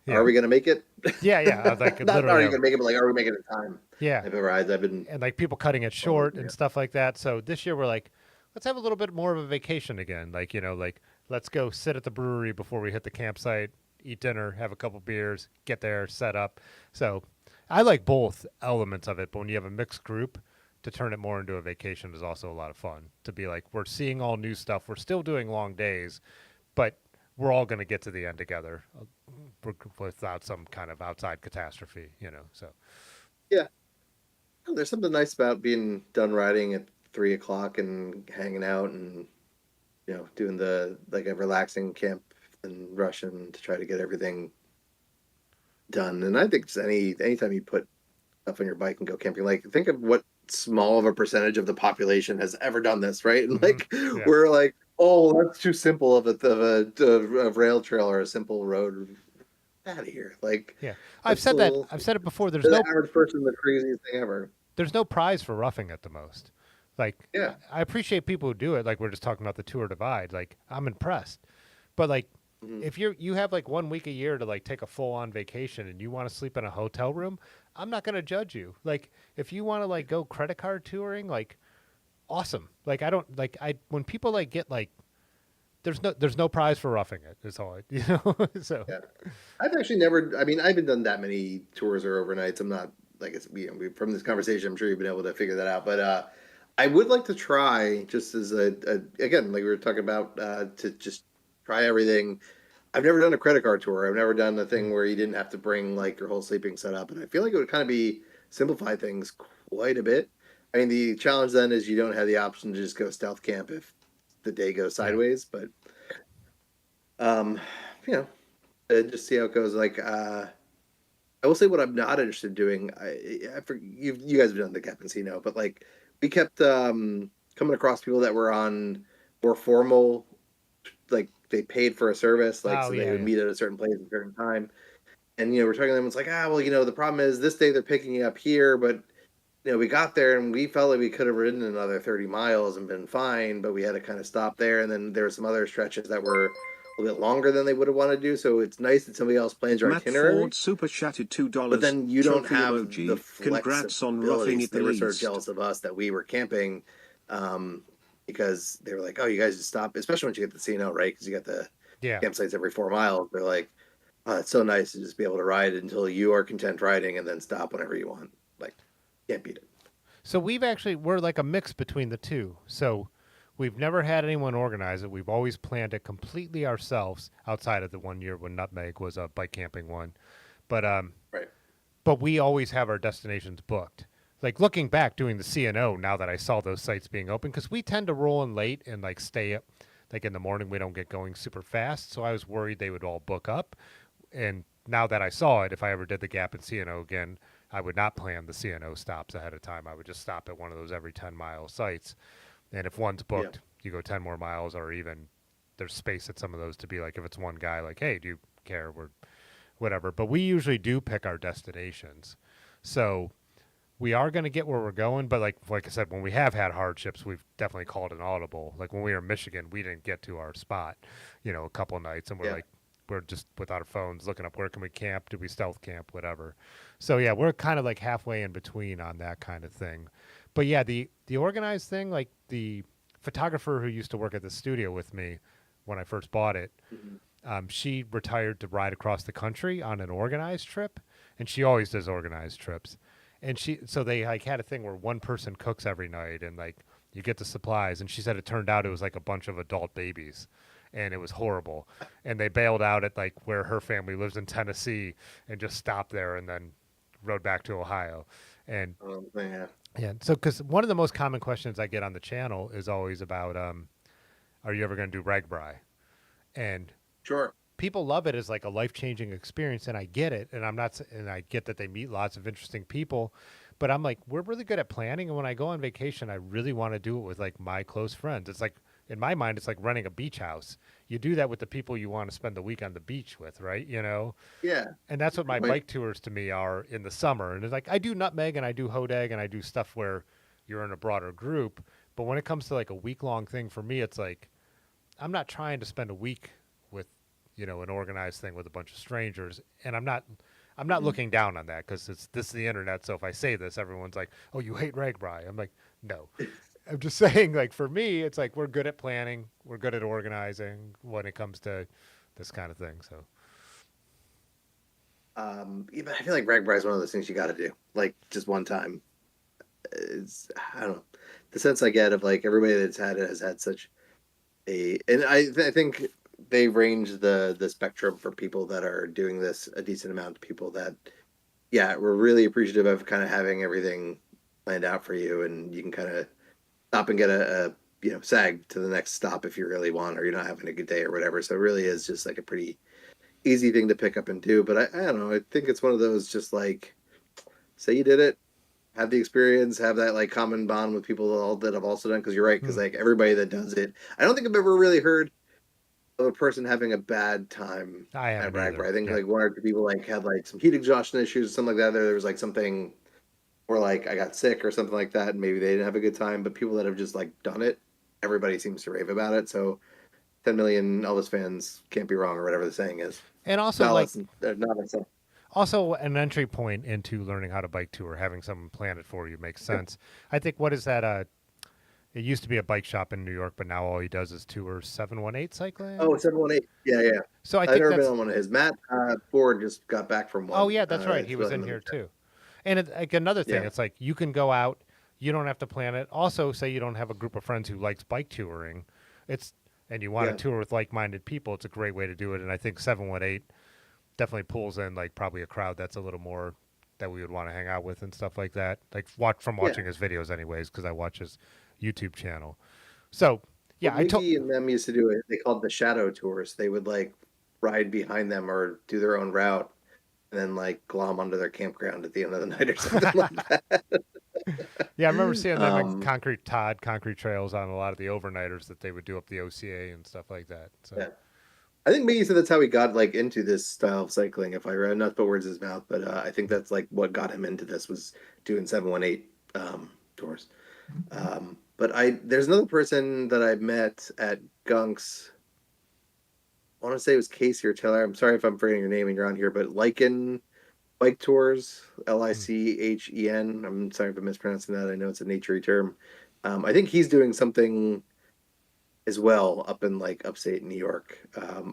yeah, are we gonna make it? yeah. I was like Not literally, are you gonna make it, but like, are we making it in time? yeah, Type of rides. I've been and like people cutting it one of those. short and stuff like that. So this year we're like, let's have a little bit more of a vacation again. Like like let's go sit at the brewery before we hit the campsite, eat dinner, have a couple beers, get there, set up. So I like both elements of it, but when you have a mixed group, to turn it more into a vacation is also a lot of fun. To be like, we're seeing all new stuff. We're still doing long days, but we're all going to get to the end together without some kind of outside catastrophe, So Yeah, there's something nice about being done riding at 3 o'clock and hanging out and doing the like a relaxing camp and rushing to try to get everything done. And I think anytime you put stuff on your bike and go camping, like think of what small of a percentage of the population has ever done this, right? And hmm like yeah, we're like, oh, that's too simple of a rail trail or a simple road. Out of here, like yeah. I've that's said that. still I've said it before. the average person the craziest thing ever. There's no prize for roughing it the most. Like Yeah. I appreciate people who do it. Like we're just talking about the Tour Divide. Like I'm impressed, but like Mhm. if you have like 1 week a year to like take a full on vacation and you want to sleep in a hotel room, I'm not gonna judge you. Like if you want to like go credit card touring, like awesome. Like I don't like I when people like get like there's no prize for roughing it. Is all so Yeah. I've actually never. I mean, I haven't done that many tours or overnights. I'm not like it's from this conversation. I'm sure you've been able to figure that out. But I would like to try just as again, like we were talking about, to just try everything. I've never done a credit card tour. I've never done a thing mm, where you didn't have to bring like your whole sleeping setup, and I feel like it would kind of be simplify things quite a bit. I mean, the challenge then is you don't have the option to just go stealth camp if the day goes yeah. sideways. But um, you know, just see how it goes. Like, I will say what I'm not interested in doing. You guys have done the Cap and Casino, but like we kept coming across people that were on more formal, like they paid for a service, like Oh so they yeah, would yeah, meet at a certain place at a certain time. And we're talking to them. It's like, well, the problem is this day they're picking you up here, but we got there and we felt like we could have ridden another 30 miles and been fine, but we had to kind of stop there. And then there were some other stretches that were a little bit longer than they would have wanted to do. So it's nice that somebody else plans your Matt Ford itinerary, super chatted but $2. then you don't Trophy have the emoji. Congrats on roughing flexibility. it So the they were sort of least. jealous of us that we were camping, um, because they were like, oh, you guys just stop, especially once you get the CNO, right? Because you got the yeah. campsites every 4 miles. They're like, oh, it's so nice to just be able to ride until you are content riding and then stop whenever you want. Like, can't beat it. So we're like a mix between the two. So we've never had anyone organize it. We've always planned it completely ourselves outside of the 1 year when Nutmeg was a bike camping one. But Right. but we always have our destinations booked. Like looking back doing the CNO now that I saw those sites being open because we tend to roll in late and like stay up like in the morning we don't get going super fast. So I was worried they would all book up. And now that I saw it, if I ever did the Gap and CNO again, I would not plan the CNO stops ahead of time. I would just stop at one of those every 10-mile sites. And if one's Yeah. booked, you go 10 more miles, or even there's space at some of those to be like, if it's one guy, like, hey, do you care? We're whatever. But we usually do pick our destinations. So we are going to get where we're going. But like I said, when we have had hardships, we've definitely called an audible. Like when we were in Michigan, we didn't get to our spot, a couple nights. And we're Yeah. like, we're just without our phones looking up where can we camp? Do we stealth camp? Whatever. So yeah, we're kind of like halfway in between on that kind of thing. But yeah, the organized thing, like the photographer who used to work at the studio with me when I first bought it, Mhm. she retired to ride across the country on an organized trip, and she always does organized trips. And so they like had a thing where one person cooks every night, and like you get the supplies. And she said it turned out it was like a bunch of adult babies, and it was horrible. And they bailed out at like where her family lives in Tennessee, and just stopped there, and then rode back to Ohio. And Yeah. yeah, so because one of the most common questions I get on the channel is always about, are you ever going to do RAGBRAI? And Sure. people love it as like a life changing experience, and I get it, and and I get that they meet lots of interesting people, but I'm like, we're really good at planning, and when I go on vacation, I really want to do it with like my close friends. It's like in my mind, it's like renting a beach house. You do that with the people you want to spend the week on the beach with, right? Yeah. And that's what my My bike tours to me are in the summer. And it's like I do Nutmeg and I do Hodag and I do stuff where you're in a broader group. But when it comes to like a week long thing for me, it's like I'm not trying to spend a week with, an organized thing with a bunch of strangers, and I'm not Mhm. looking down on that because this is the internet. So if I say this, everyone's like, "Oh, you hate Ragbri." I'm like, no. I'm just saying, like for me, it's like we're good at planning, we're good at organizing when it comes to this kind of thing. So Yeah, but I feel like Ragbri is one of those things you got to do, like just one time. It's I don't know the sense I get of like everybody that's had it has had such and I think they range the spectrum for people that are doing this a decent amount of people that yeah we're really appreciative of kind of having everything planned out for you and you can kind of stop and get a sag to the next stop if you really want or you're not having a good day or whatever. So it really is just like a pretty easy thing to pick up and do. But I don't know. I think it's one of those just like say you did it, have the experience, have that like common bond with people that have also done. Because you're right. Because hmm, like everybody that does it, I don't think I've ever really heard of a person having a bad time I at haven't Ragbri. either. I think Yeah. like one or two people like had like some heat exhaustion issues, something like that. There was like something or like I got sick or something like that, and maybe they didn't have a good time. But people that have just like done it, everybody seems to rave about it. So 10 million Elvis fans can't be wrong, or whatever the saying is. And also Not like listen, not listen. also an entry point into learning how to bike tour, having someone plan it for you makes sense. I think what is that? It used to be a bike shop in New York, but now all he does is tour 718 Oh, cycling. 718. Yeah, yeah. So I I've think never been that's on one of his. Matt Ford just got back from oh one. yeah, that's right. He It's was really in another. here too. And like another thing, Yeah, it's like you can go out, you don't have to plan it. Also, say you don't have a group of friends who likes bike touring, it's and you want yeah. to tour with like-minded people. It's a great way to do it. And I think 718 definitely pulls in like probably a crowd that's a little more that we would want to hang out with and stuff like that. Like Yeah. watching his videos anyways because I watch his YouTube channel. So Well, yeah, I told Miggy and them used to do it. They called the shadow tours. They would like ride behind them or do their own route and then like glom onto their campground at the end of the night or something like that. yeah, I remember seeing them in Um, concrete trails on a lot of the overnighters that they would do up the OCA and stuff like that. So yeah. I think Miggy said that's how he got like into this style of cycling. If I read, not to put words in his mouth, but I think that's like what got him into this was doing 718 tours. But I there's another person that I met at Gunks. I want to say it was Casey or Taylor. I'm sorry if I'm forgetting your name and you're on here, but Lycan Bike Tours, hmm. Lichen. I'm sorry if I'm mispronouncing that. I know it's a naturey term. I think he's doing something as well up in like upstate New York.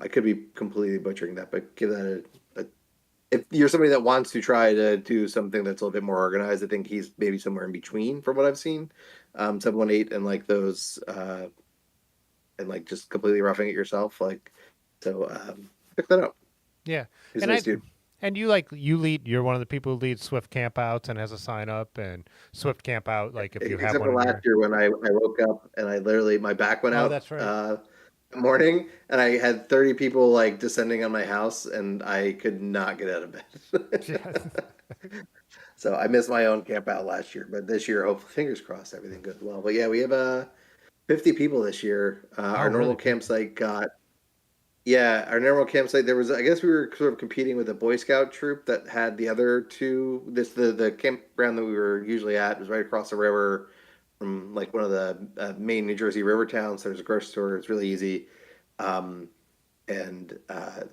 I could be completely butchering that, but give that a if you're somebody that wants to try to do something that's a little bit more organized, I think he's maybe somewhere in between from what I've seen. 718 and like those and like just completely roughing it yourself. Like so check that out. Yeah, He's a and nice dude. you lead. You're one of the people who leads Swift campouts and has a sign up and Swift camp out. Like if you have Except one for in last your year when I woke up and I literally my back went oh, out that's right. that morning and I had 30 people like descending on my house and I could not get out of Yeah, bed. So I missed my own camp out last year, but this year, hopefully, fingers crossed, everything goes well. But yeah, we have 50 people this year. oh, Our really? normal Fifty. campsite got yeah, our normal campsite. There was I guess we were sort of competing with a Boy Scout troop that had the other two. The campground that we were usually at was right across the river from like one of the main New Jersey river towns. There's a grocery store. It's really easy. Um, and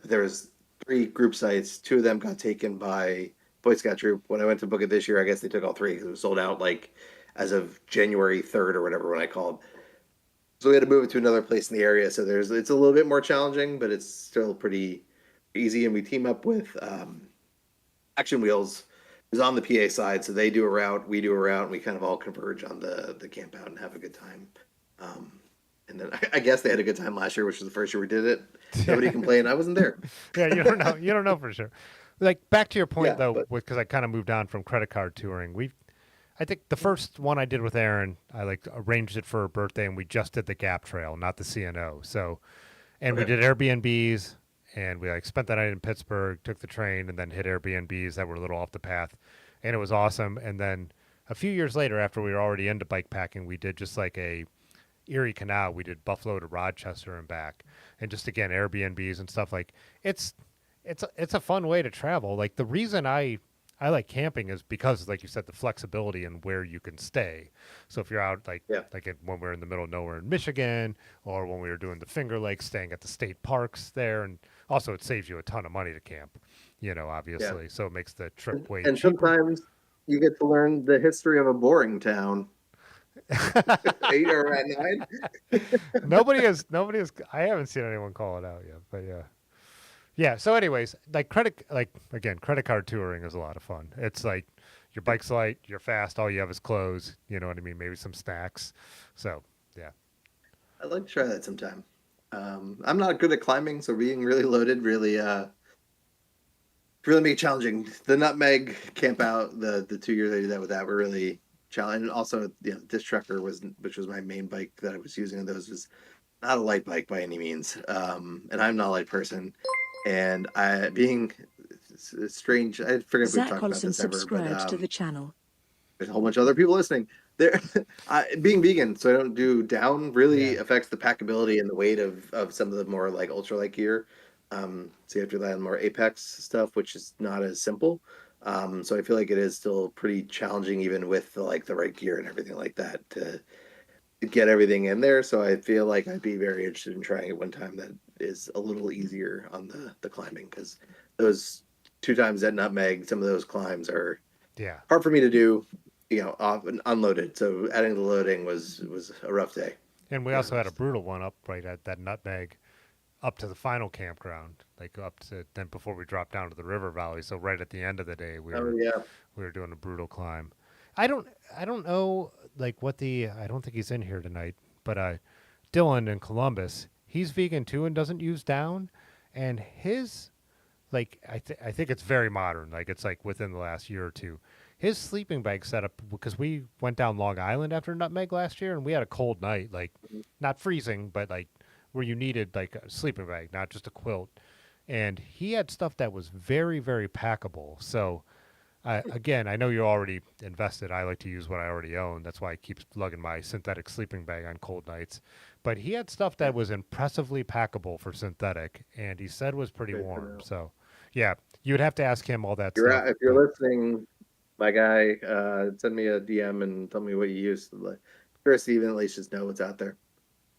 there was three group sites. Two of them got taken by Boy Scout troop. When I went to book it this year, I guess they took all three because it was sold out like as of January 3rd or whatever when I called. So we had to move it to another place in the area. So there's it's a little bit more challenging, but it's still pretty easy. And we team up with Action Wheels, who's on the PA side. So they do a route, we do a route, and we kind of all converge on the camp out and have a good time. Um, and then I guess they had a good time last year, which was the first year we did it. Nobody complained. I wasn't there. Yeah, you don't know. You don't know for sure. Like back to your point Yeah, though, but because I kind of moved on from credit card touring. I think the first one I did with Aaron, I like arranged it for her birthday, and we just did the Gap Trail, not the CNO. So, and we okay. did Airbnbs, and we like spent the night in Pittsburgh, took the train, and then hit Airbnbs that were a little off the path, and it was awesome. And then a few years later, after we were already into bike packing, we did just like a Erie Canal. We did Buffalo to Rochester and back, and just again Airbnbs and stuff like it's it's a fun way to travel. Like the reason I I like camping is because, like you said, the flexibility and where you can stay. So if you're out Yeah, when we're in the middle of nowhere in Michigan, or when we were doing the Finger Lakes, staying at the state parks there, and also it saves you a ton of money to camp, yeah. obviously. So it makes the trip way And cheaper. sometimes you get to learn the history of a boring town. 8 or at 9. Nobody has. I haven't seen anyone call it out yet, but yeah. Yeah. So, anyways, credit card touring is a lot of fun. It's like your bike's light, you're fast, all you have is clothes. You know what I mean? Maybe some snacks. So, yeah, I'd like to try that sometime. I'm not good at climbing, so being really loaded really make it challenging. The nutmeg camp out, the 2 years I did that with that were really challenging. And also, disc trucker which was my main bike that I was using. And those was not a light bike by any means. And I'm not a light person. And I being it's strange. I forget if we've Zach talked about Olson this ever, but subscribed to the channel. there's a whole bunch of other people listening. There, being vegan, so I don't do down, yeah, really affects the packability and the weight of some of the more like ultralight gear. So you have to rely on more Apex stuff, which is not as simple. So I feel like it is still pretty challenging, even with the right gear and everything like that, to get everything in there. So I feel like I'd be very interested in trying it one time that is a little easier on the climbing, because those 2 times at Nutmeg, some of those climbs are yeah. hard for me to do, off and unloaded. So adding the loading was a rough day, And we to be also had a honest. brutal one up right at that nutmeg, up to the final campground, like up to then before we dropped down to the river valley. So right at the end of the day, Oh yeah, we were doing a brutal climb. I don't I don't know like what the I don't think he's in here tonight, but Dylan in Columbus, he's vegan too and doesn't use down, and his I think it's very modern, like it's like within the last year or two. His sleeping bag setup, because we went down Long Island after Nutmeg last year and we had a cold night, like not freezing, but like where you needed like a sleeping bag, not just a quilt. And he had stuff that was very, very packable. So again, I know you're already invested. I like to use what I already own. That's why I keep lugging my synthetic sleeping bag on cold nights. But he had stuff yeah, that was impressively packable for synthetic, and he said was pretty great to warm. know. So, yeah, you would have to ask him all that You're stuff. out, if But you're listening, my guy, send me a DM and tell me what you use. Like, curious to even at least just know what's out there.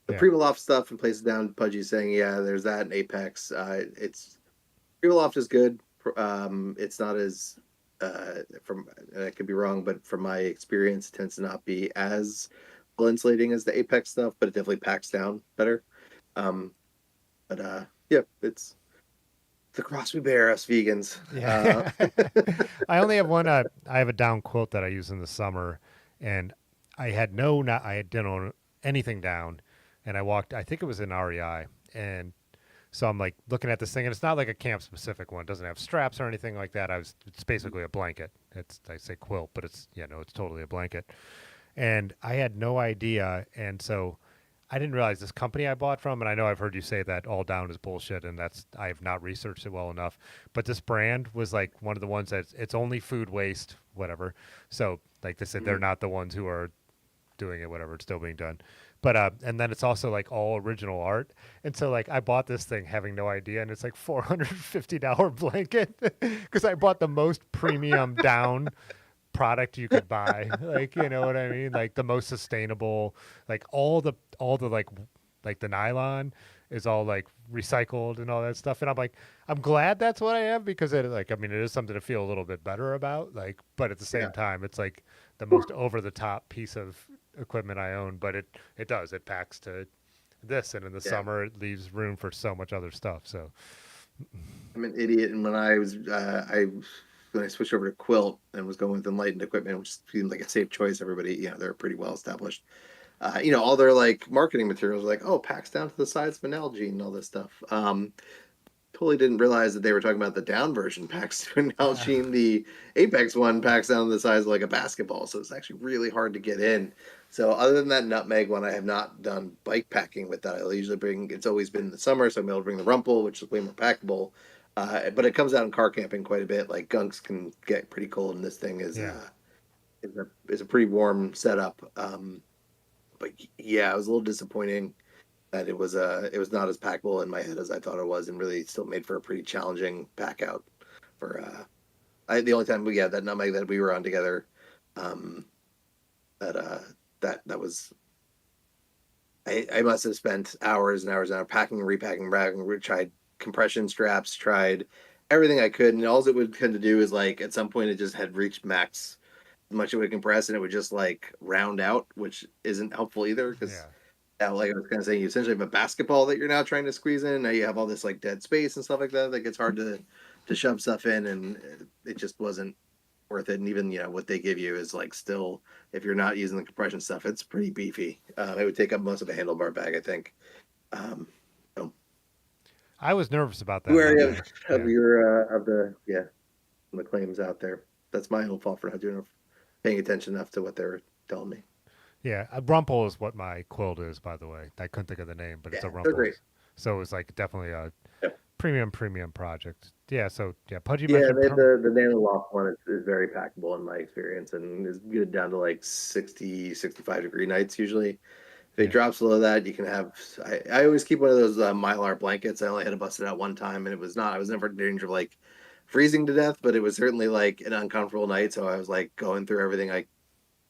The yeah, Primaloft stuff and places down, Pudgy saying, yeah, there's that in Apex. It's Primaloft is good. It's not as from and I could be wrong, but from my experience, it tends to not be as well insulating as the Apex stuff, but it definitely packs down better. Um, but yeah, it's the cross we bear, us vegans. yeah. I only have one. I have a down quilt that I use in the summer, and I had no, not I didn't own anything down, and I walked. I think it was in REI, and so I'm like looking at this thing, and it's not like a camp specific one. It doesn't have straps or anything like that. It's basically a blanket. I say quilt, but it's no, it's totally a blanket. And I had no idea, and so I didn't realize this company I bought from, and I know I've heard you say that all down is bullshit, and that's I have not researched it well enough. But this brand was like one of the ones that it's only food waste, whatever. So like they said, they're Mhm. not the ones who are doing it, whatever. It's still being done. But and then it's also like all original art. And so like I bought this thing having no idea, and it's like $450 blanket because I bought the most premium down product you could buy. Like, you know what I mean? Like the most sustainable, like all the like the nylon is all like recycled and all that stuff. And I'm like, I'm glad that's what I have because it like I mean it is something to feel a little bit better about. Like, but at the Yeah, same time, it's like the most over the top piece of equipment I own. But it packs to this, and in the yeah. summer it leaves room for so much other stuff. So I'm an idiot, and when I switched over to Quilt and was going with enlightened equipment, which seemed like a safe choice. Everybody, they're pretty well established. All their like marketing materials were like, oh, packs down to the size of an Nalgene and all this stuff. Totally didn't realize that they were talking about the down version packs to an Nalgene. The Apex one packs down to the size of like a basketball, so it's actually really hard to get in. So other than that nutmeg one, I have not done bike packing with that. I'll usually bring. It's always been in the summer, so I'm able to bring the Rumple, which is way more packable. But it comes out in car camping quite a bit. Like gunks can get pretty cold, and this thing yeah. is a pretty warm setup. But yeah, it was a little disappointing that it was not as packable in my head as I thought it was, and really still made for a pretty challenging pack out for The only time that nutmeg that we were on together, um, that that was I must have spent hours and hours and hours packing, repacking, racking. We tried compression straps, tried everything I could, and all it would tend to do is like at some point it just had reached max much it would compress and it would just like round out, which isn't helpful either because Yeah. like I was kind of saying, you essentially have a basketball that you're now trying to squeeze in. Now you have all this like dead space and stuff like that. That gets hard to shove stuff in, and it just wasn't worth it. And even what they give you is like still, if you're not using the compression stuff, it's pretty beefy. It would take up most of a handlebar bag, I think. Um, so I was nervous about that wary of, nutmeg. of Yeah. your of the claims out there. That's my own fault for not paying attention enough to what they were telling me. Yeah. A rumple is what my quilt is, by the way. I couldn't think of the name, but it's a Yeah, they're rumple. great. So it was like definitely a Yeah, premium project. Yeah. So yeah, Pudgy yeah. mentioned The Nano Loft one is very packable in my experience, and is good down to like 60, 65 degree nights usually. If it yeah. drops below that, you can have. I always keep one of those Mylar blankets. I only had to bust it out one time, and it was not. I was never in danger of like freezing to death, but it was certainly like an uncomfortable night. So I was like going through everything I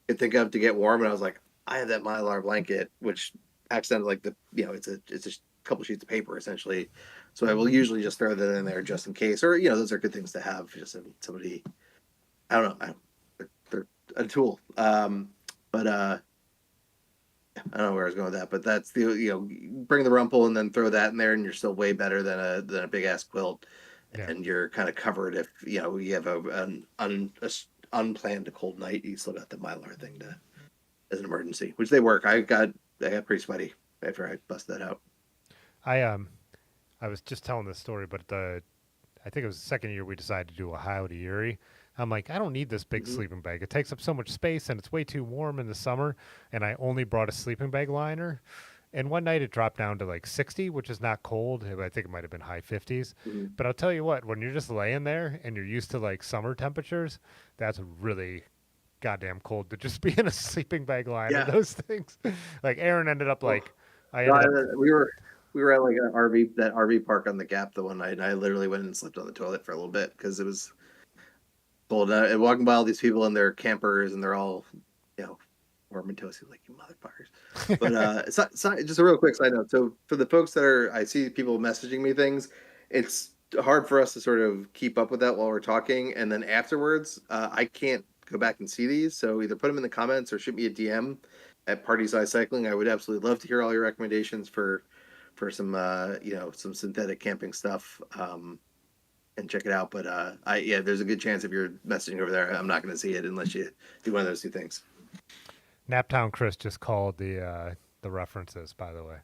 could think of to get warm, and I was like, I have that Mylar blanket, which acts on like it's a couple sheets of paper essentially. So I will usually just throw that in there just in case, or those are good things to have. Just if somebody, I don't know, they're a tool. But I don't know where I was going with that, but that's the bring the rumple and then throw that in there, and you're still way better than a big ass quilt, Yeah. and you're kind of covered if you have a unplanned cold night. You still got the Mylar thing to as an emergency, which they work. I got pretty sweaty after I busted that out. I I was just telling this story, but I think it was the second year we decided to do a Howdy Erie. I'm like, I don't need this big Mm-hmm. sleeping bag. It takes up so much space and it's way too warm in the summer. And I only brought a sleeping bag liner. And one night it dropped down to like 60, which is not cold. I think it might have been high 50s. Mm-hmm. But I'll tell you what, when you're just laying there and you're used to like summer temperatures, that's really goddamn cold to just be in a sleeping bag liner. Yeah, Those things. Like Aaron ended up oh, like, I no, ended up, we were at like an RV park on the Gap the one night, and I literally went and slept on the toilet for a little bit because it was cold. And walking by all these people in their campers, and they're all, you know, warm and toasty, like you motherfuckers. But just a real quick side note. So for the folks I see people messaging me things, it's hard for us to sort of keep up with that while we're talking, and then afterwards, I can't go back and see these. So either put them in the comments or shoot me a DM at Party Size Cycling. I would absolutely love to hear all your recommendations for some some synthetic camping stuff. And check it out. But there's a good chance if you're messaging over there, I'm not going to see it unless you do one of those two things. Naptown Chris just called the references, by the way.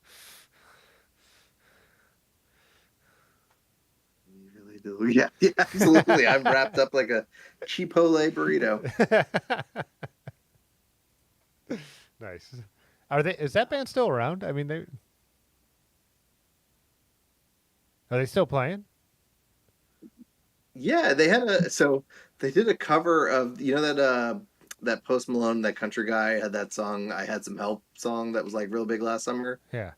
You really do. Yeah, yeah, absolutely. I'm wrapped up like a Chipotle burrito. Nice. Are they? Is that band still around? I mean, are they still playing? Yeah, they did a cover of that Post Malone, that country guy had that song I Had Some Help song that was like real big last summer. Yeah.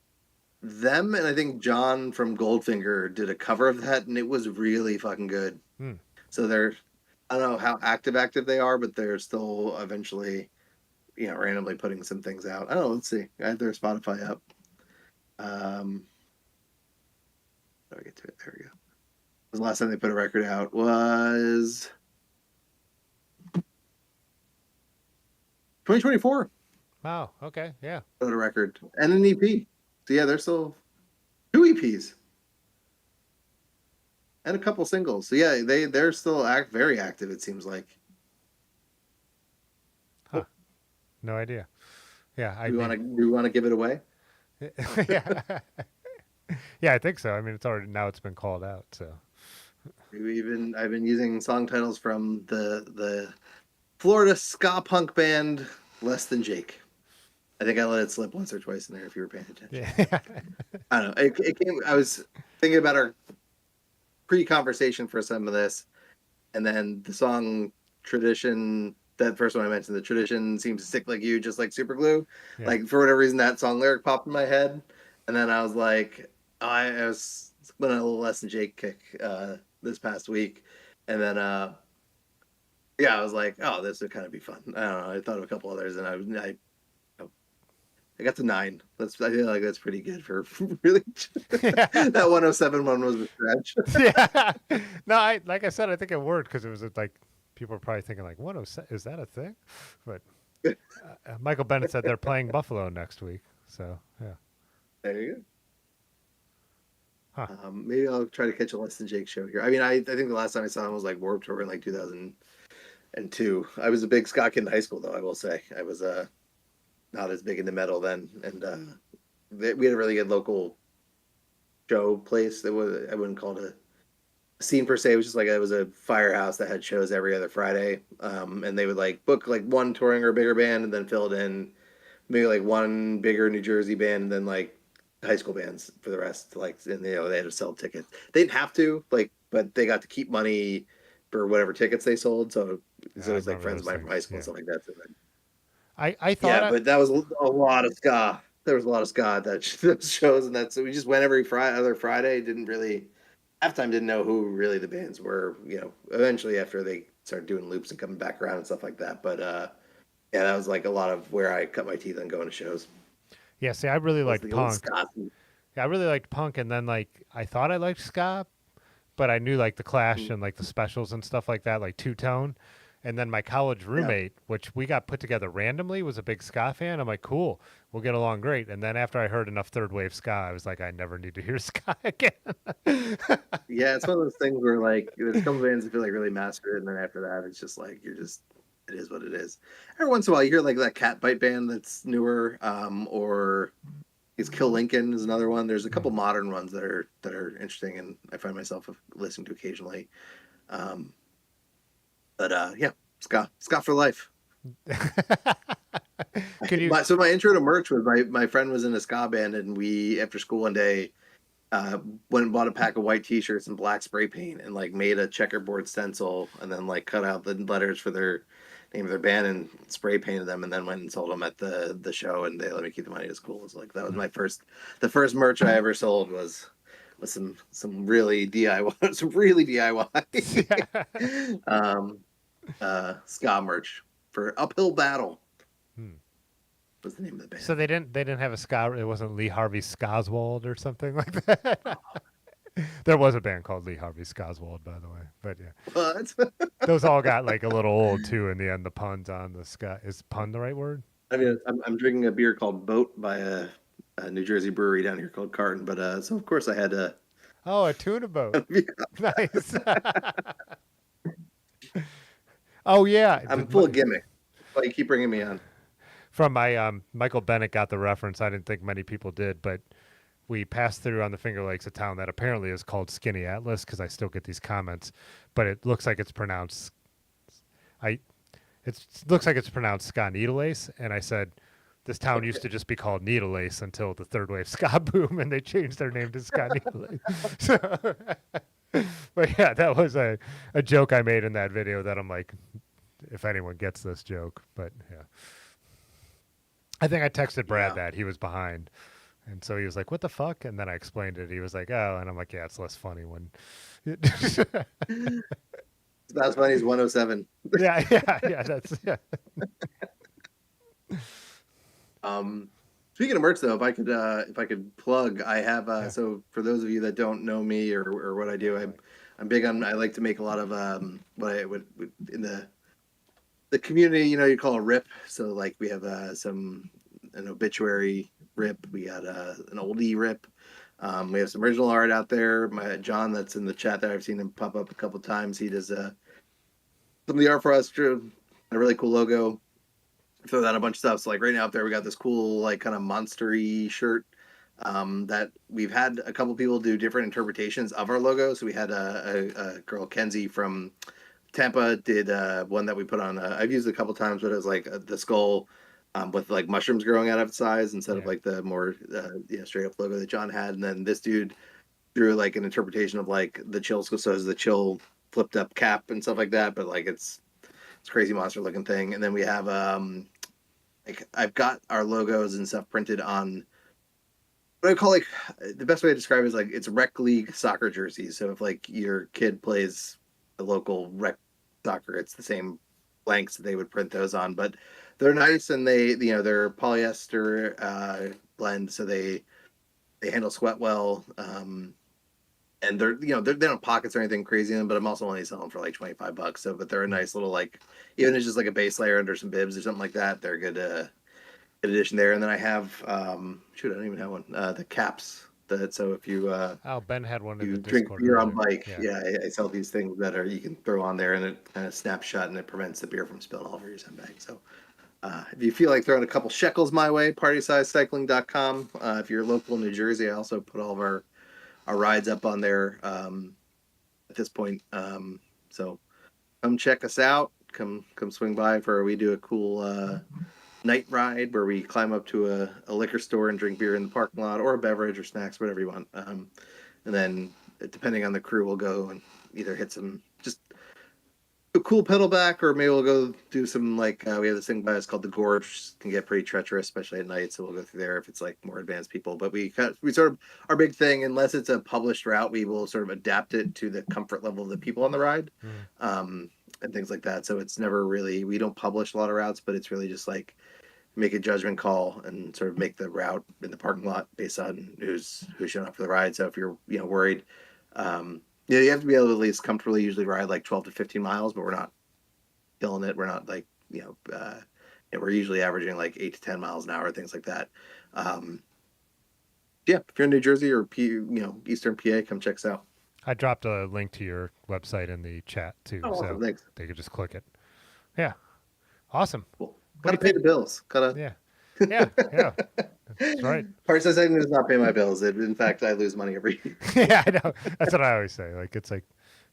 Them and I think John from Goldfinger did a cover of that, and it was really fucking good. Hmm. So I don't know how active they are, but they're still eventually randomly putting some things out. I don't know. Let's see. I have their Spotify up. Um, how do I get to it? There we go. The last time they put a record out was 2024. Wow. Okay. Yeah. Put a record and an EP. So yeah, they're still two EPs and a couple singles. So yeah, they're still very active. It seems like. Huh. No idea. Yeah. Do we want to give it away? Yeah. Yeah. I think so. I mean, it's been called out. So. I've been using song titles from the Florida ska punk band Less Than Jake. I think I let it slip once or twice in there if you were paying attention. Yeah. I don't know. It came. I was thinking about our pre-conversation for some of this, and then the song "Tradition." That first one I mentioned, the tradition seems to stick like you, just like super glue. Yeah. Like for whatever reason, that song lyric popped in my head, and then I was like, I was went on a little Less Than Jake kick this past week, and then yeah, I was like, oh, this would kind of be fun. I don't know. I thought of a couple others, and I got to 9. I feel like that's pretty good for really. Yeah. That 107 one was a stretch. Yeah. No, I like I said, I think it worked because it was like people were probably thinking like, "What is that a thing?" But Michael Bennett said they're playing Buffalo next week, so yeah. There you Huh. go. Maybe I'll try to catch a Less Than Jake show here. I mean, I think the last time I saw him was like Warped Tour in like 2002. I was a big ska kid in high school, though. I will say I was not as big into metal then, and we had a really good local show place. That was I wouldn't call it a scene per se. It was just like it was a firehouse that had shows every other Friday, and they would like book like one touring or bigger band and then fill it in maybe like one bigger New Jersey band and then like high school bands for the rest. Like, and they had to sell tickets. They didn't have to, like, but they got to keep money for whatever tickets they sold. So Yeah, it I was like remember friends of those mine from things. high school and Yeah. stuff like that. So I thought yeah, but that was a lot of ska. There was a lot of ska at those shows, and that's so we just went every Friday, other Friday. Didn't really halftime didn't know who really the bands were. Eventually after they started doing loops and coming back around and stuff like that. But yeah, that was like a lot of where I cut my teeth on going to shows. yeah, see, I really Was liked the old punk. ska. Yeah, I really liked punk, and then like I thought I liked ska, but I knew like the Clash Mm, and like the Specials and stuff like that, like Two Tone. And then my college yeah, roommate, which we got put together randomly, was a big ska fan. I'm like, cool, we'll get along great. And then after I heard enough third wave ska, I was like, I never need to hear ska again. yeah. It's one of those things where like there's a couple bands that feel like really mastered, it, and then after that, it's just like it is what it is. Every once in a while, you hear like that cat bite band that's newer, or is Kill Lincoln is another one. There's a couple Hmm. modern ones that are interesting, and I find myself listening to occasionally. Um, but yeah, ska for life. Could you? So my intro to merch was my friend was in a ska band, and we after school one day went and bought a pack of white t-shirts and black spray paint and like made a checkerboard stencil and then like cut out the letters for their name of their band and spray painted them and then went and sold them at the show and they let me keep the money. It was cool. It was like that was the first merch I ever sold was some really DIY some really Yeah. DIY ska merch for Uphill Battle Hmm. was the name of the So band. they didn't have a ska. It wasn't Lee Harvey Skoswald or something like that. There was a band called Lee Harvey Skoswald, by the way. But yeah, What? those all got like a little old too in the end. The puns on the ska is pun the right word? I mean, I'm drinking a beer called Boat by a New Jersey brewery down here called Carton, but so of course I had to. Oh, a tuna boat. Nice. Oh yeah, I'm full of gimmicks. But you keep bringing me on. from my Michael Bennett got the reference. I didn't think many people did, but we passed through on the Finger Lakes, a town that apparently is called Skinny Atlas, because I still get these comments, but it looks like it's pronounced. I it looks like it's pronounced ska needle ace, and I said this town used to just be called Needle Ace until the third wave ska boom, and they changed their name to Ska Needle Ace. So, but yeah, that was a joke I made in that video that I'm like, if anyone gets this joke, but yeah. I think I texted Brad Yeah. that he was behind. And so he was like, "What the fuck?" And then I explained it. He was like, "Oh," and I'm like, "Yeah, it's less funny when." It's about as funny as 107. Yeah, yeah, yeah. That's yeah. Um, Speaking of merch, though, if I could plug, I have Yeah. so for those of you that don't know me or what I do, I'm big on. I like to make a lot of what I would in the community, you call a rip. So like we have an obituary rip. We got an oldie rip. We have some original art out there. My John, that's in the chat there. I've seen him pop up a couple times. He does some of the art for us. Drew a really cool logo. Throw out a bunch of stuff. So like right now up there, we got this cool like kind of monstery shirt that we've had a couple people do different interpretations of our logo. So we had a girl Kenzie from Tampa did one that we put on. I've used it a couple times, but it was like the skull with like mushrooms growing out of its eyes instead of Yeah. like the more straight up logo that John had. And then this dude drew like an interpretation of like the chill, so it's the chill flipped up cap and stuff like that. But like it's crazy monster looking thing. And then we have like I've got our logos and stuff printed on what I call like the best way to describe it is like it's rec league soccer jerseys. So if like your kid plays the local rec soccer, it's the same blanks that they would print those on. But they're nice, and they're polyester blend, so they handle sweat well. And they don't have pockets or anything crazy in them, but I'm also only selling for like $25. So, but they're a nice little, like, even if it's just like a base layer under some bibs or something like that, they're good addition there. And then I have I don't even have one. The caps. So if you Ben had one in you the drink Discord beer earlier. on bike, Yeah. I sell these things that you can throw on there, and it kind of snaps shut, and it prevents the beer from spilling all over your sandbag. So if you feel like throwing a couple shekels my way, partysizecycling.com. If you're local in New Jersey, I also put all of our rides up on there at this point. So come check us out. Come swing by we do a cool night ride where we climb up to a liquor store and drink beer in the parking lot, or a beverage or snacks, whatever you want. And then depending on the crew, we'll go and either hit some just a cool pedal back, or maybe we'll go do some we have this thing by us called the Gorge, which can get pretty treacherous, especially at night. So we'll go through there if it's like more advanced people. But we sort of, our big thing, unless it's a published route, we will sort of adapt it to the comfort level of the people on the ride, and things like that. So it's never really, we don't publish a lot of routes, but it's really just like make a judgment call and sort of make the route in the parking lot based on who's showing up for the ride. So if you're worried, you have to be able to at least comfortably usually ride like 12 to 15 miles, but we're not killing it. We're not like we're usually averaging like 8 to 10 miles an hour, things like that. If you're in New Jersey or Eastern PA, come check us out. I dropped a link to your website in the chat too, Awesome, thanks. they could just click it. Yeah, awesome. Cool. Gotta pay the bills. Yeah. That's right. Parts of does not pay my bills. In fact, I lose money every year. Yeah, I know. That's what I always say. Like, it's like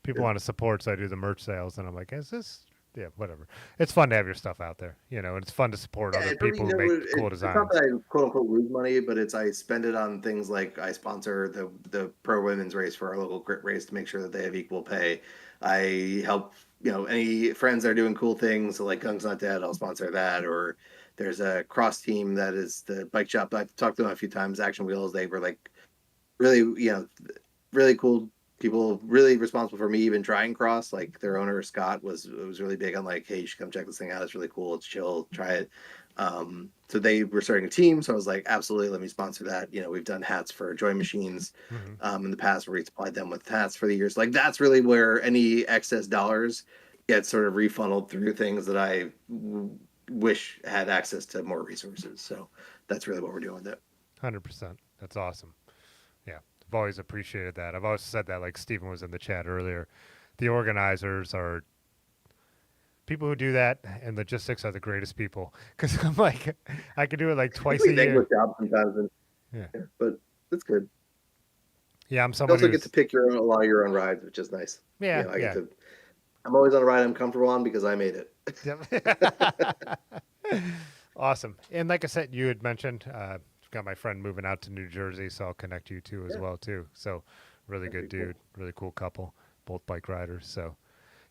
people want to support, so I do the merch sales, and I'm like, is this? Yeah, whatever. It's fun to have your stuff out there, and it's fun to support other people who make cool designs. It's not that I quote unquote lose money, but I spend it on things like I sponsor the pro women's race for our local grit race to make sure that they have equal pay. I help any friends that are doing cool things, so like Guns Not Dead, I'll sponsor that. Or there's a cross team that is the bike shop. I've talked to them a few times. Action Wheels. They were like really really cool people, really responsible for me even trying cross. Like their owner Scott was really big on like, hey, you should come check this thing out. It's really cool. It's chill. Try it. So they were starting a team. So I was like, absolutely, let me sponsor that. We've done hats for Joy Machines in the past, where we supplied them with hats for the years. Like that's really where any excess dollars get sort of refunneled through things that I wish had access to more resources. So that's really what we're doing with it. 100%. That's awesome. Yeah. I've always appreciated that. I've always said that, like Stephen was in the chat earlier. The organizers are people who do that, and logistics are the greatest people. Because I'm like, I could do it like twice a year. Sometimes, but it's good. Yeah, I'm You someone also get to pick a lot of your own rides, which is nice. Yeah, I'm always on a ride I'm comfortable on because I made it. Awesome. And like I said, you had mentioned, I've got my friend moving out to New Jersey, so I'll connect you two as well too. So really good dude, really cool couple, both bike riders. So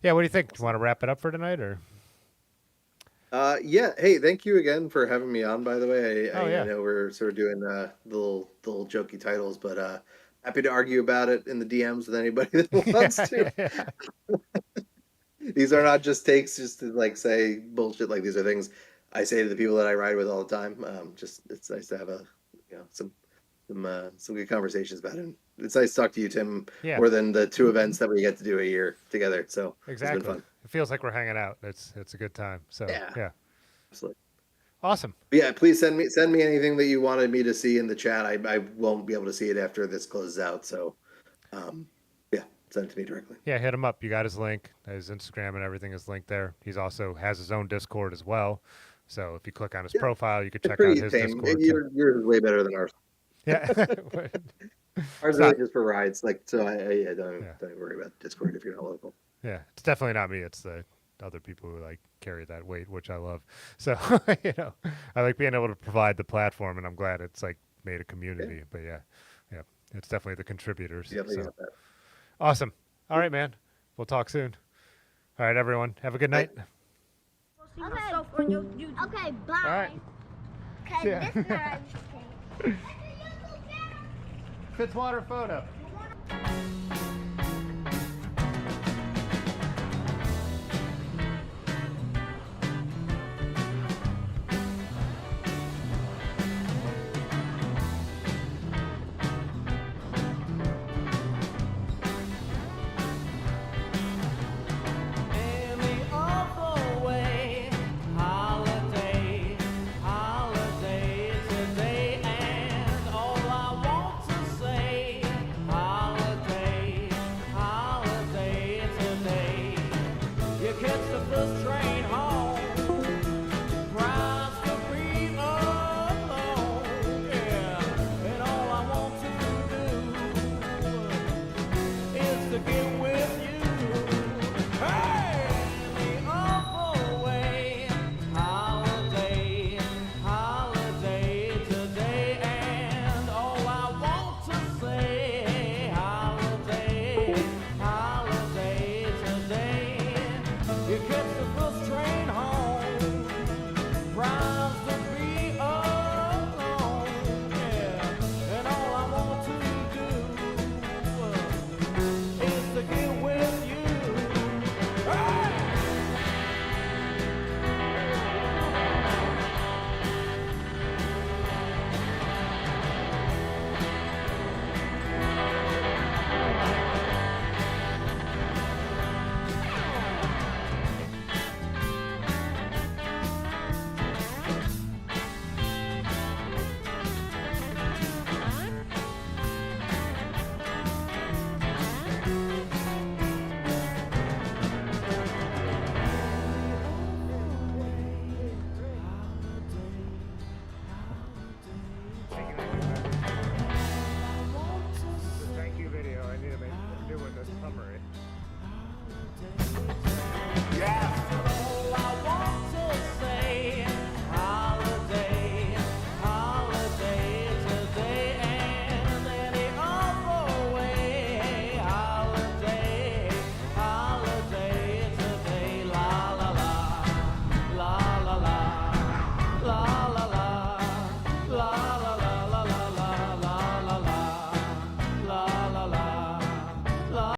yeah, what do you think? Do you want to wrap it up for tonight, or? Yeah. Hey, thank you again for having me on, by the way. I know we're sort of doing the little jokey titles, but happy to argue about it in the DMs with anybody that wants to. These are not just takes just to like say bullshit. Like these are things I say to the people that I ride with all the time. It's nice to have some good conversations about it. It's nice to talk to you, Tim, more than the 2 events that we get to do a year together. So exactly, it's been fun. It feels like we're hanging out. It's a good time. So yeah. Absolutely. Awesome. Yeah, please send me anything that you wanted me to see in the chat. I won't be able to see it after this closes out. So send it to me directly. Yeah, hit him up. You got his link. His Instagram and everything is linked there. He's also has his own Discord as well. So if you click on his profile, you could check out his Discord. Yours is way better than ours. Yeah. Ours is really just for rides. Like, so I don't worry about Discord if you're not local. Yeah, it's definitely not me. It's the other people who like carry that weight, which I love. So I like being able to provide the platform, and I'm glad it's like made a community. But yeah, it's definitely the contributors. So. Awesome. All right, man. We'll talk soon. All right, everyone. Have a good night. Okay, bye. All right. Okay, this night. Fitzwater photo.